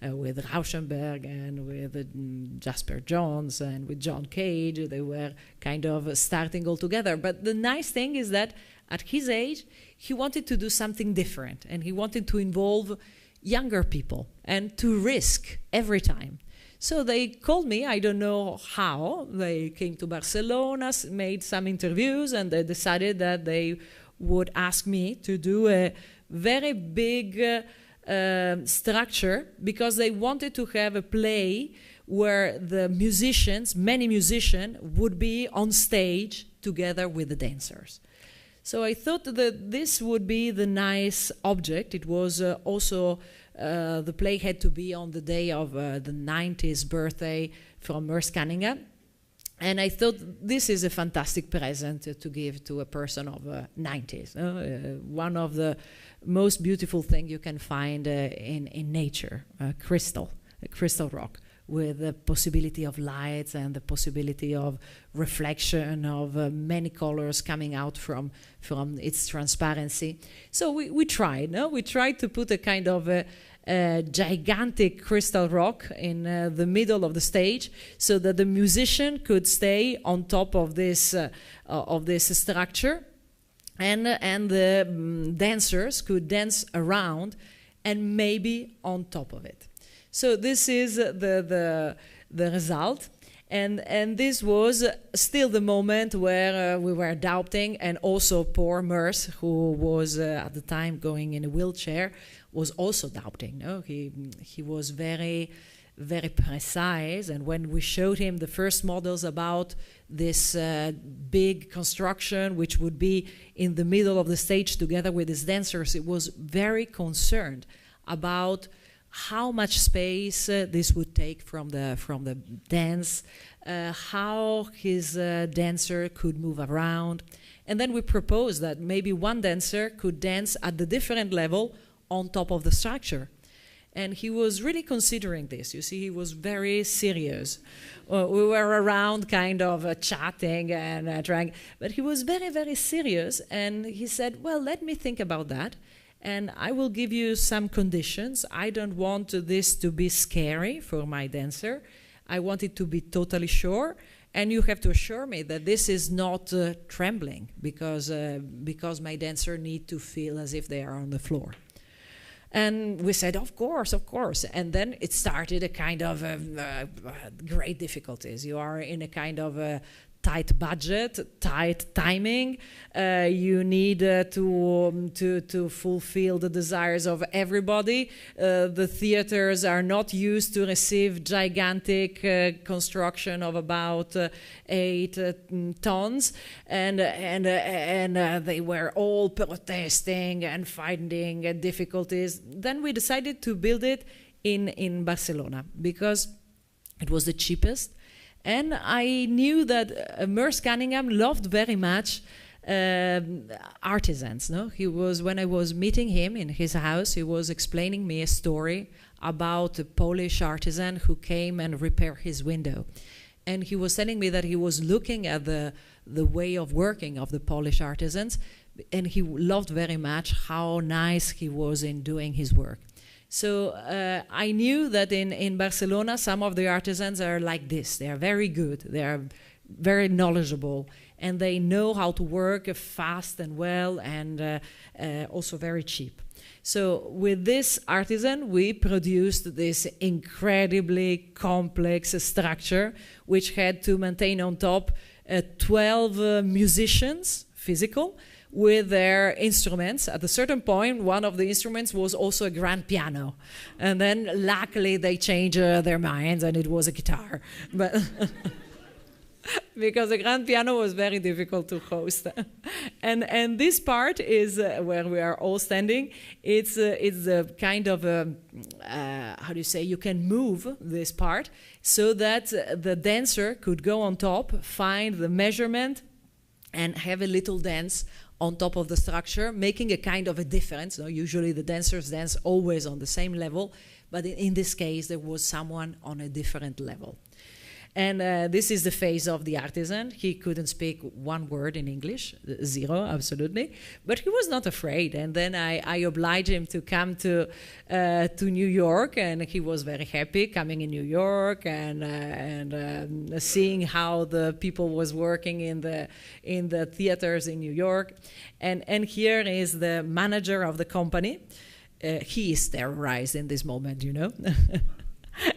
with Rauschenberg and with Jasper Johns and with John Cage. They were kind of starting all together. But the nice thing is that at his age, he wanted to do something different, and he wanted to involve younger people and to risk every time. So they called me, I don't know how. They came to Barcelona, made some interviews, and they decided that they would ask me to do a very big structure, because they wanted to have a play where the musicians, many musicians, would be on stage together with the dancers. So I thought that this would be the nice object. It was also the play had to be on the day of the 90th birthday from Merce Cunningham. And I thought this is a fantastic present to give to a person of 90s. One of the most beautiful things you can find in nature, crystal rock, with the possibility of lights and the possibility of reflection of many colors coming out from its transparency. So we tried. We tried to put a kind of a gigantic crystal rock in the middle of the stage, so that the musician could stay on top of this structure, and the dancers could dance around and maybe on top of it. So this is the result, and this was still the moment where we were doubting, and also poor Merce, who was at the time going in a wheelchair, was also doubting. No, he was very, very precise, and when we showed him the first models about this big construction, which would be in the middle of the stage together with his dancers, he was very concerned about how much space this would take from the dance, how his dancer could move around. And then we proposed that maybe one dancer could dance at the different level on top of the structure. And he was really considering this. You see, he was very serious. We were around kind of chatting and trying, but he was very, very serious. And he said, well, let me think about that. And I will give you some conditions. I don't want this to be scary for my dancer. I want it to be totally sure. and you have to assure me that this is not trembling because my dancer need to feel as if they are on the floor. And we said, of course. And then it started a kind of great difficulties. You are in a kind of a tight budget, tight timing. You need to fulfill the desires of everybody. The theaters are not used to receive gigantic construction of about 8 tons, and they were all protesting and finding difficulties. Then we decided to build it in Barcelona because it was the cheapest. And I knew that Merce Cunningham loved very much artisans. No, when I was meeting him in his house, he was explaining me a story about a Polish artisan who came and repaired his window, and he was telling me that he was looking at the way of working of the Polish artisans, and he loved very much how nice he was in doing his work. So I knew that in Barcelona, some of the artisans are like this. They are very good. They are very knowledgeable. And they know how to work fast and well and also very cheap. So with this artisan, we produced this incredibly complex structure, which had to maintain on top 12 musicians, physical, with their instruments. At a certain point, one of the instruments was also a grand piano. And then luckily they changed their minds and it was a guitar. But because the grand piano was very difficult to host. And this part is where we are all standing. It's a kind of how do you say, you can move this part so that the dancer could go on top, find the measurement and have a little dance on top of the structure, making a kind of a difference. No, usually the dancers dance always on the same level, but in this case there was someone on a different level. And this is the face of the artisan. He couldn't speak one word in English, zero, absolutely. But he was not afraid. And then I obliged him to come to New York, and he was very happy coming in New York and seeing how the people was working in the theaters in New York. And here is the manager of the company. He is terrorized in this moment, you know.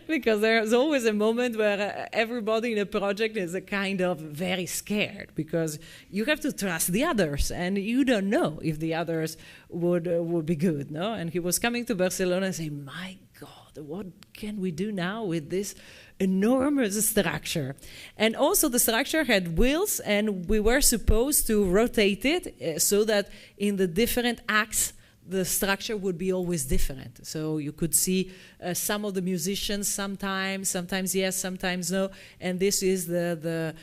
Because there's always a moment where everybody in a project is a kind of very scared because you have to trust the others and you don't know if the others would be good, no? And he was coming to Barcelona and saying, my God, what can we do now with this enormous structure? And also the structure had wheels and we were supposed to rotate it so that in the different acts the structure would be always different. So you could see some of the musicians sometimes yes, sometimes no. And this is the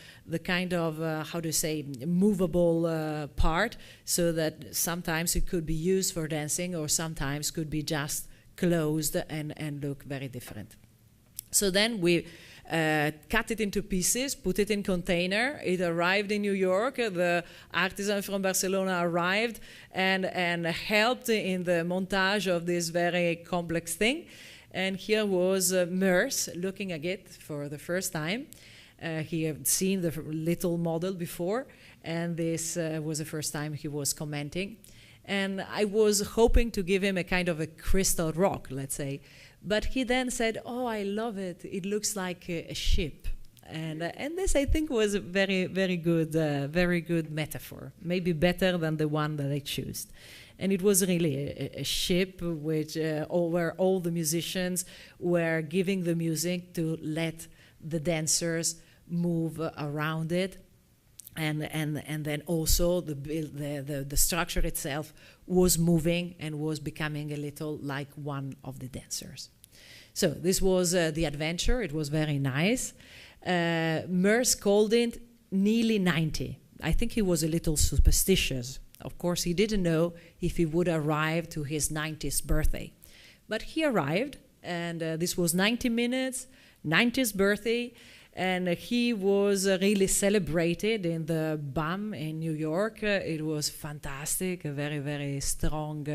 kind of, how do you say, movable part, so that sometimes it could be used for dancing or sometimes could be just closed and look very different. So then we cut it into pieces, put it in container. It arrived in New York. The artisan from Barcelona arrived and helped in the montage of this very complex thing. And here was Merce looking at it for the first time. He had seen the little model before, and this was the first time he was commenting. And I was hoping to give him a kind of a crystal rock, let's say. But he then said, oh, I love it. It looks like a ship. And this, I think, was a very, very good metaphor, maybe better than the one that I chose. And it was really a ship which, where all the musicians were giving the music to let the dancers move around it. And then also the structure itself was moving and was becoming a little like one of the dancers. So this was the adventure. It was very nice. Merce called it nearly 90. I think he was a little superstitious. Of course, he didn't know if he would arrive to his 90th birthday. But he arrived, and this was 90 minutes, 90th birthday. And he was really celebrated in the BAM in New York. It was fantastic, a very, very strong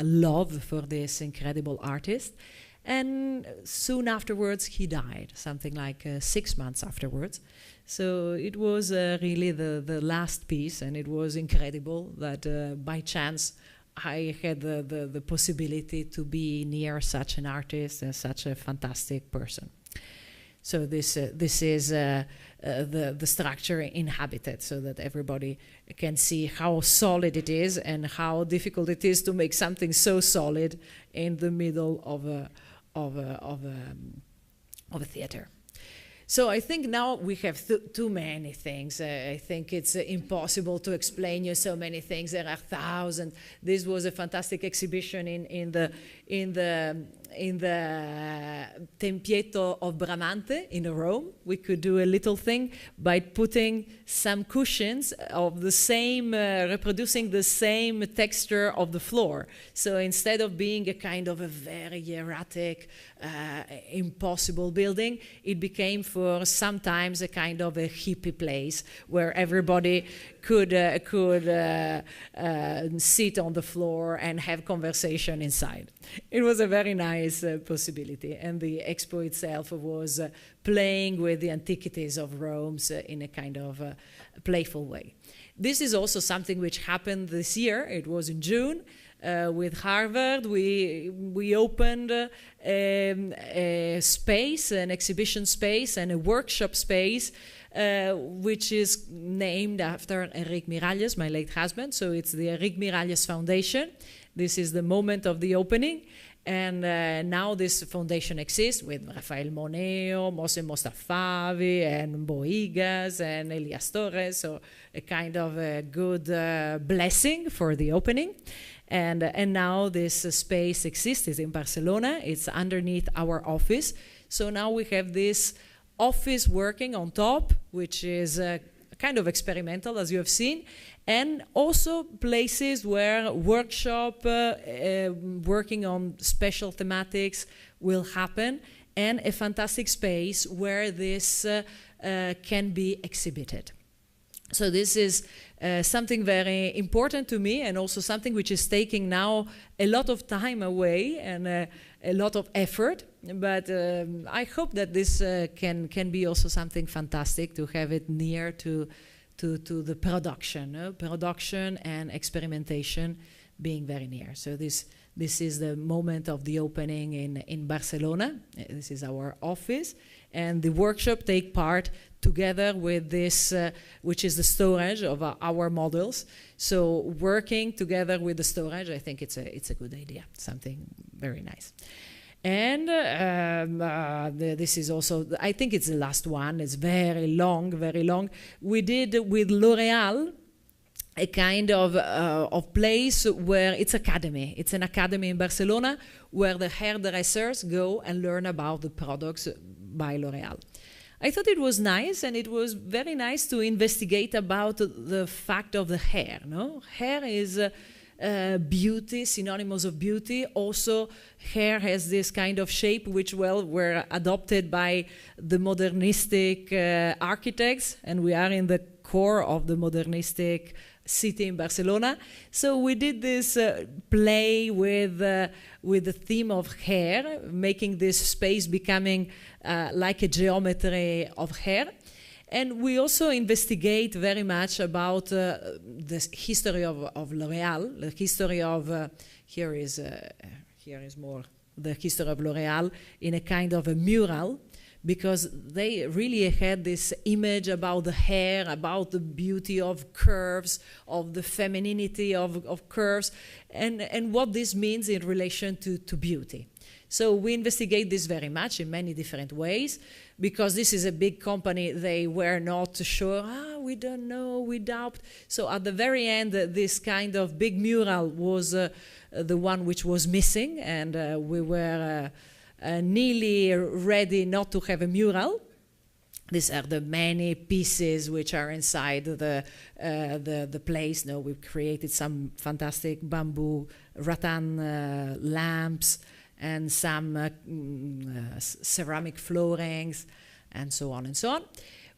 love for this incredible artist. And soon afterwards, he died, something like 6 months afterwards. So it was really the last piece, and it was incredible that by chance I had the possibility to be near such an artist and such a fantastic person. So this is the structure inhabited, so that everybody can see how solid it is and how difficult it is to make something so solid in the middle of a theater. So I think now we have too many things. I think it's impossible to explain you so many things. There are thousands. This was a fantastic exhibition in the Tempietto of Bramante in Rome. We could do a little thing by putting some cushions of the same, reproducing the same texture of the floor. So instead of being a kind of a very erratic, impossible building, it became for sometimes a kind of a hippie place where everybody could sit on the floor and have conversation inside. It was a very nice possibility, and the expo itself was playing with the antiquities of Rome in a kind of playful way. This is also something which happened this year. It was in June. With Harvard, we opened a space, an exhibition space and a workshop space, which is named after Enrique Miralles, my late husband. So it's the Enrique Miralles Foundation. This is the moment of the opening. And now this foundation exists with Rafael Moneo, Mose Mostafavi, and Boigas, and Elias Torres. So a kind of a good blessing for the opening. And now this space exists. It's in Barcelona. It's underneath our office. So now we have this office working on top, which is kind of experimental, as you have seen, and also places where workshop working on special thematics will happen, and a fantastic space where this can be exhibited. So this is something very important to me, and also something which is taking now a lot of time away and a lot of effort. But I hope that this can be also something fantastic to have it near to the production, production and experimentation being very near. So this is the moment of the opening in Barcelona. This is our office, and the workshop take part together with this, which is the storage of our models. So working together with the storage, I think it's a good idea, something very nice. And this is also, I think it's the last one. It's very long, very long. We did with L'Oréal a kind of place where it's academy. It's an academy in Barcelona where the hairdressers go and learn about the products by L'Oréal. I thought it was nice, and it was very nice to investigate about the fact of the hair. No? Hair is beauty, synonymous of beauty. Also, hair has this kind of shape which, well, were adopted by the modernistic architects, and we are in the core of the modernistic city in Barcelona. So we did this play with the theme of hair, making this space becoming like a geometry of hair. And we also investigate very much about the history of L'Oréal, the history of, here is more the history of L'Oréal in a kind of a mural, because they really had this image about the hair, about the beauty of curves, of the femininity of curves, and what this means in relation to beauty. So we investigate this very much in many different ways, because this is a big company. They were not sure, we don't know, we doubt. So at the very end, this kind of big mural was the one which was missing, and we were nearly ready not to have a mural. These are the many pieces which are inside the place. No, we've created some fantastic bamboo rattan lamps, and some ceramic floorings, and so on and so on.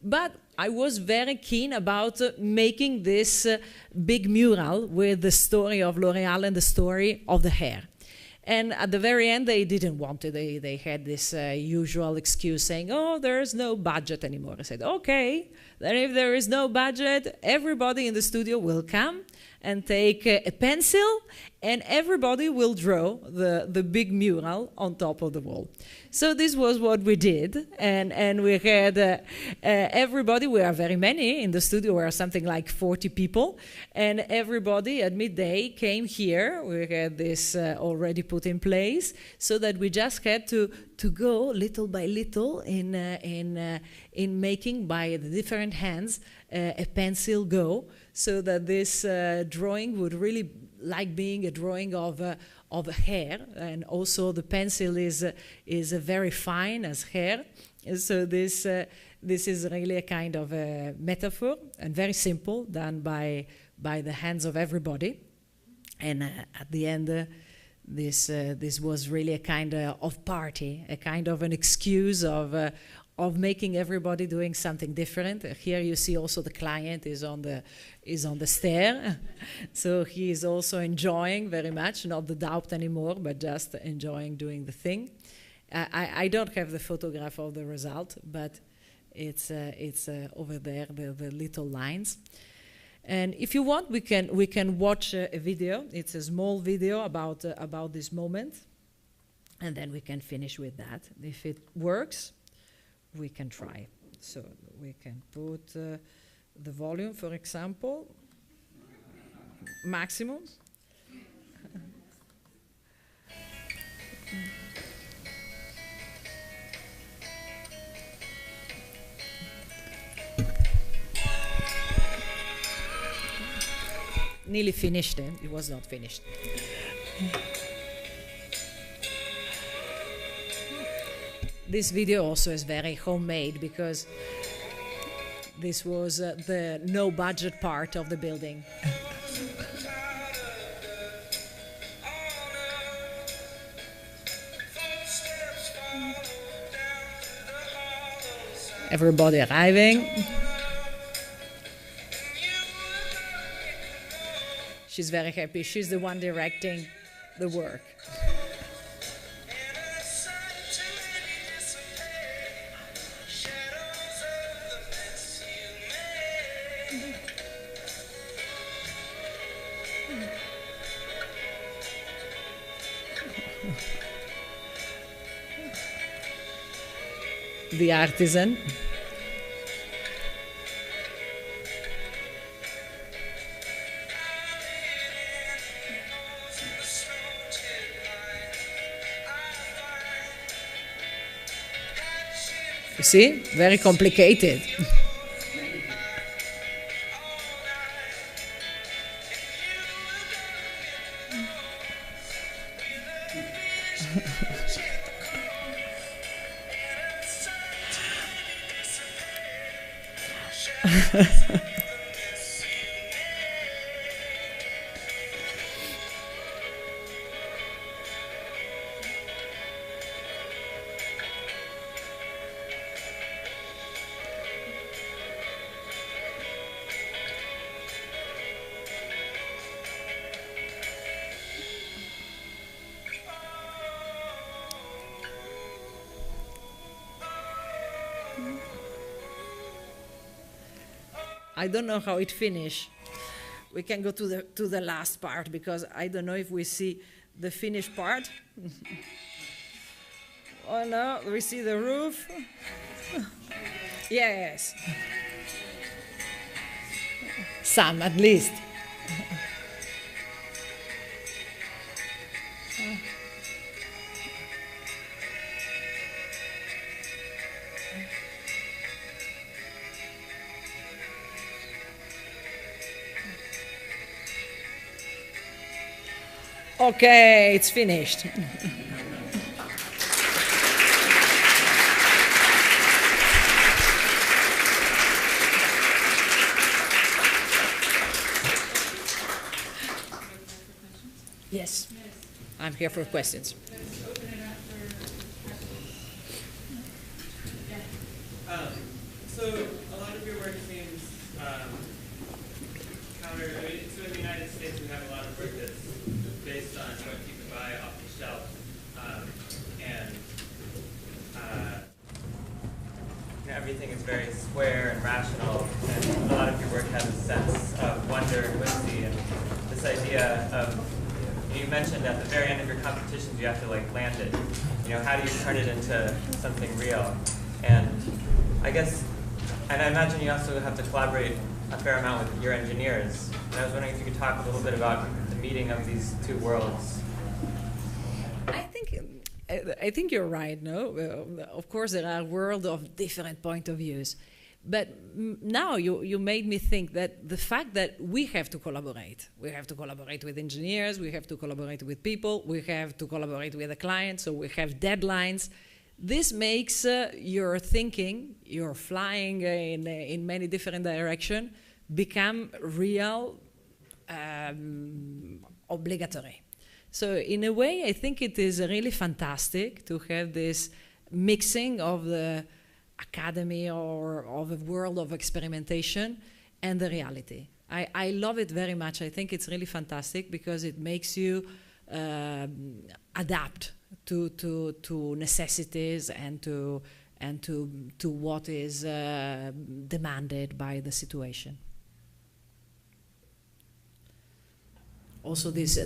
But I was very keen about making this big mural with the story of L'Oréal and the story of the hair. And at the very end, they didn't want it. They had this usual excuse saying, oh, there's no budget anymore. I said, okay, then if there is no budget, everybody in the studio will come and take a pencil, and everybody will draw the big mural on top of the wall. So this was what we did, and we had everybody. We are very many in the studio. We are something like 40 people, and everybody at midday came here. We had this already put in place, so that we just had to go little by little in making by the different hands a pencil go, so that this drawing would really like being a drawing of a hair, and also the pencil is very fine as hair. So this is really a kind of a metaphor, and very simple, done by the hands of everybody. And at the end, this was really a kind of party, a kind of an excuse of making everybody doing something different. Here you see also the client is on the stair, so he is also enjoying very much, not the doubt anymore, but just enjoying doing the thing. I don't have the photograph of the result, but it's over there, the little lines. And if you want, we can watch a video. It's a small video about this moment, and then we can finish with that. If it works, we can try. So we can put the volume, for example, maximum. Nearly finished, it was not finished. This video also is very homemade, because this was the no budget part of the building. Everybody arriving. She's very happy. She's the one directing the work. The artisan. You see, very complicated. I don't know how it finished. We can go to the last part, because I don't know if we see the finished part. Oh no, we see the roof. Yes. Some, at least. Okay, it's finished. Yes, I'm here for questions. So a lot of your work seems counter. I mean, so in the United States, we have a lot of work that's based on what you can buy off the shelf. wonder and whimsy and this idea of, you mentioned at the very end of your competitions you have to like land it. How do you turn it into something real? And I guess, and I imagine you also have to collaborate a fair amount with your engineers. And I was wondering if you could talk a little bit about the meeting of these two worlds. I think you're right. No, of course there are worlds of different point of views, but now you made me think that the fact that we have to collaborate with engineers, we have to collaborate with people, we have to collaborate with the client, so we have deadlines. This makes your thinking, your flying in many different directions, become real, obligatory. So in a way, I think it is really fantastic to have this mixing of the academy or of a world of experimentation and the reality. I love it very much. I think it's really fantastic because it makes you adapt to necessities and to what is demanded by the situation. Also, these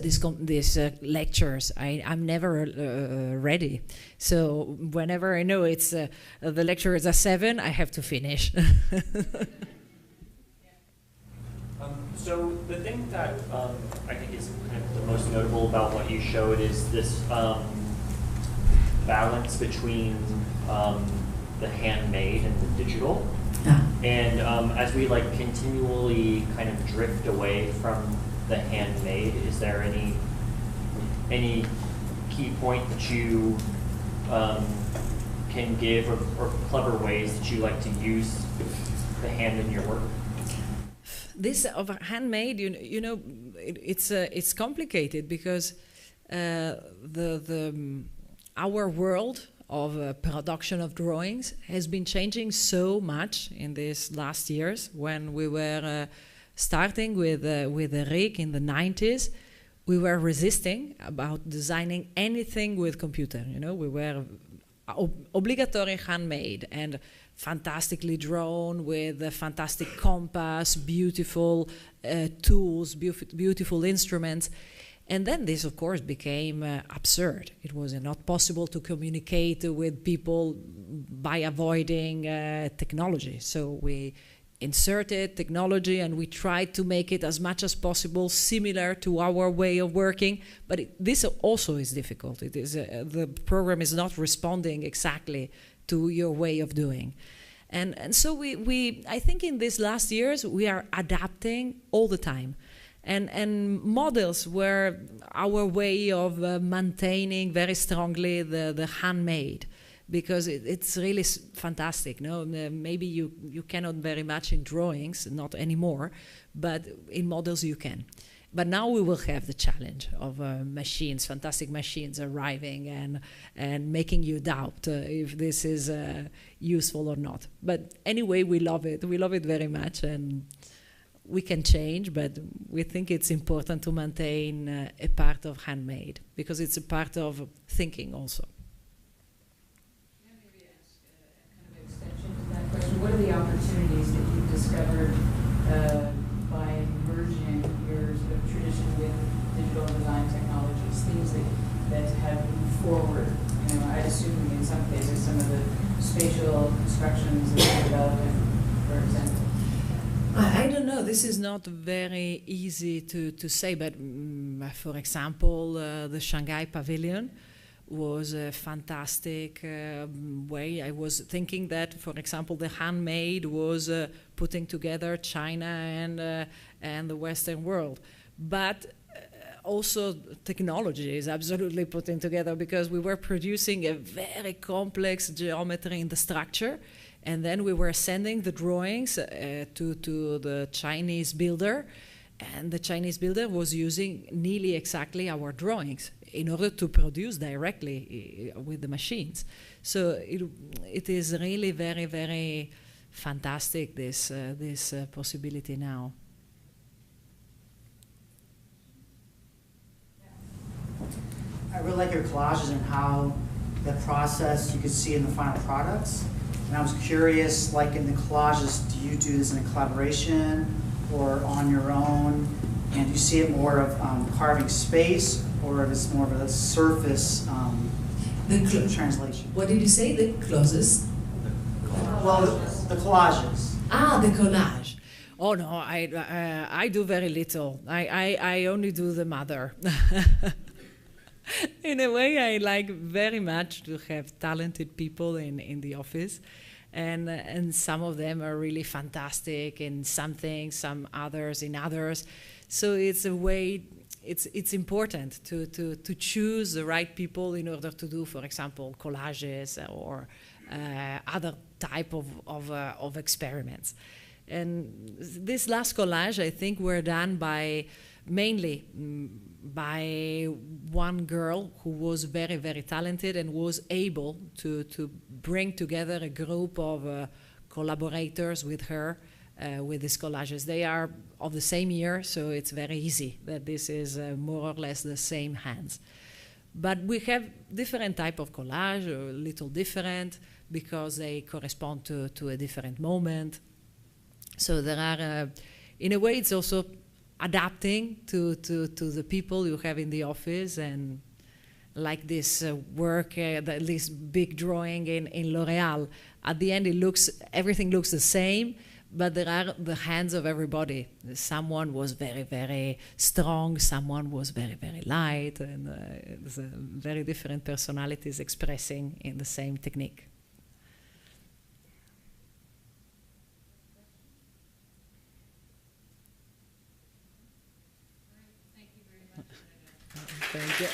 lectures, I'm never ready. So whenever I know it's the lecture is at 7, I have to finish. So the thing that I think is kind of the most notable about what you showed is this balance between the handmade and the digital. And as we like continually kind of drift away from the handmade, is there any key point that you can give or clever ways that you like to use the hand in your work? This of handmade, it's complicated because our world of production of drawings has been changing so much in these last years. When we were starting with Rick in the 90s, we were resisting about designing anything with computer. We were obligatory handmade and fantastically drawn with a fantastic compass, beautiful tools, beautiful instruments. And then this, of course, became absurd. It was not possible to communicate with people by avoiding technology. So we inserted technology and we tried to make it as much as possible similar to our way of working. But this also is difficult. It is the program is not responding exactly to your way of doing. And so I think in these last years we are adapting all the time. And models were our way of maintaining very strongly the handmade, because it's really fantastic. No, maybe you cannot very much in drawings, not anymore, but in models you can. But now we will have the challenge of machines, fantastic machines arriving and making you doubt if this is useful or not. But anyway, we love it. We love it very much, and we can change, but we think it's important to maintain a part of handmade, because it's a part of thinking also. Can I maybe ask a kind of extension to that question? What are the opportunities that you've discovered by merging your sort of tradition with digital design technologies, things that have moved forward? I'd assume in some cases some of the spatial constructions that are developing, for example. I don't know. This is not very easy to say, but for example, the Shanghai Pavilion was a fantastic way. I was thinking that, for example, the handmade was putting together China and the Western world, but also technology is absolutely putting together, because we were producing a very complex geometry in the structure. And then we were sending the drawings to the Chinese builder, and the Chinese builder was using nearly exactly our drawings in order to produce directly with the machines. So it is really very, very fantastic, this possibility now. I really like your collages and how the process you could see in the final products. And I was curious, like in the collages, do you do this in a collaboration or on your own? And do you see it more of carving space, or is more of a surface translation? What did you say? The closest? Well, the collages. Ah, the collage. Oh no, I do very little. I only do the mother. In a way, I like very much to have talented people in the office, and some of them are really fantastic in some things, some others in others. So it's a way. It's important to choose the right people in order to do, for example, collages or other type of experiments. And this last collage, I think, were done mainly by one girl who was very, very talented and was able to bring together a group of collaborators with her with these collages. They are of the same year, so it's very easy that this is more or less the same hands. But we have different type of collage, a little different, because they correspond to a different moment. So there are, in a way, it's also adapting to the people you have in the office, and like this work, this big drawing in L'Oreal. At the end, everything looks the same, but there are the hands of everybody. Someone was very, very strong, someone was very, very light, and it's very different personalities expressing in the same technique. Thank you.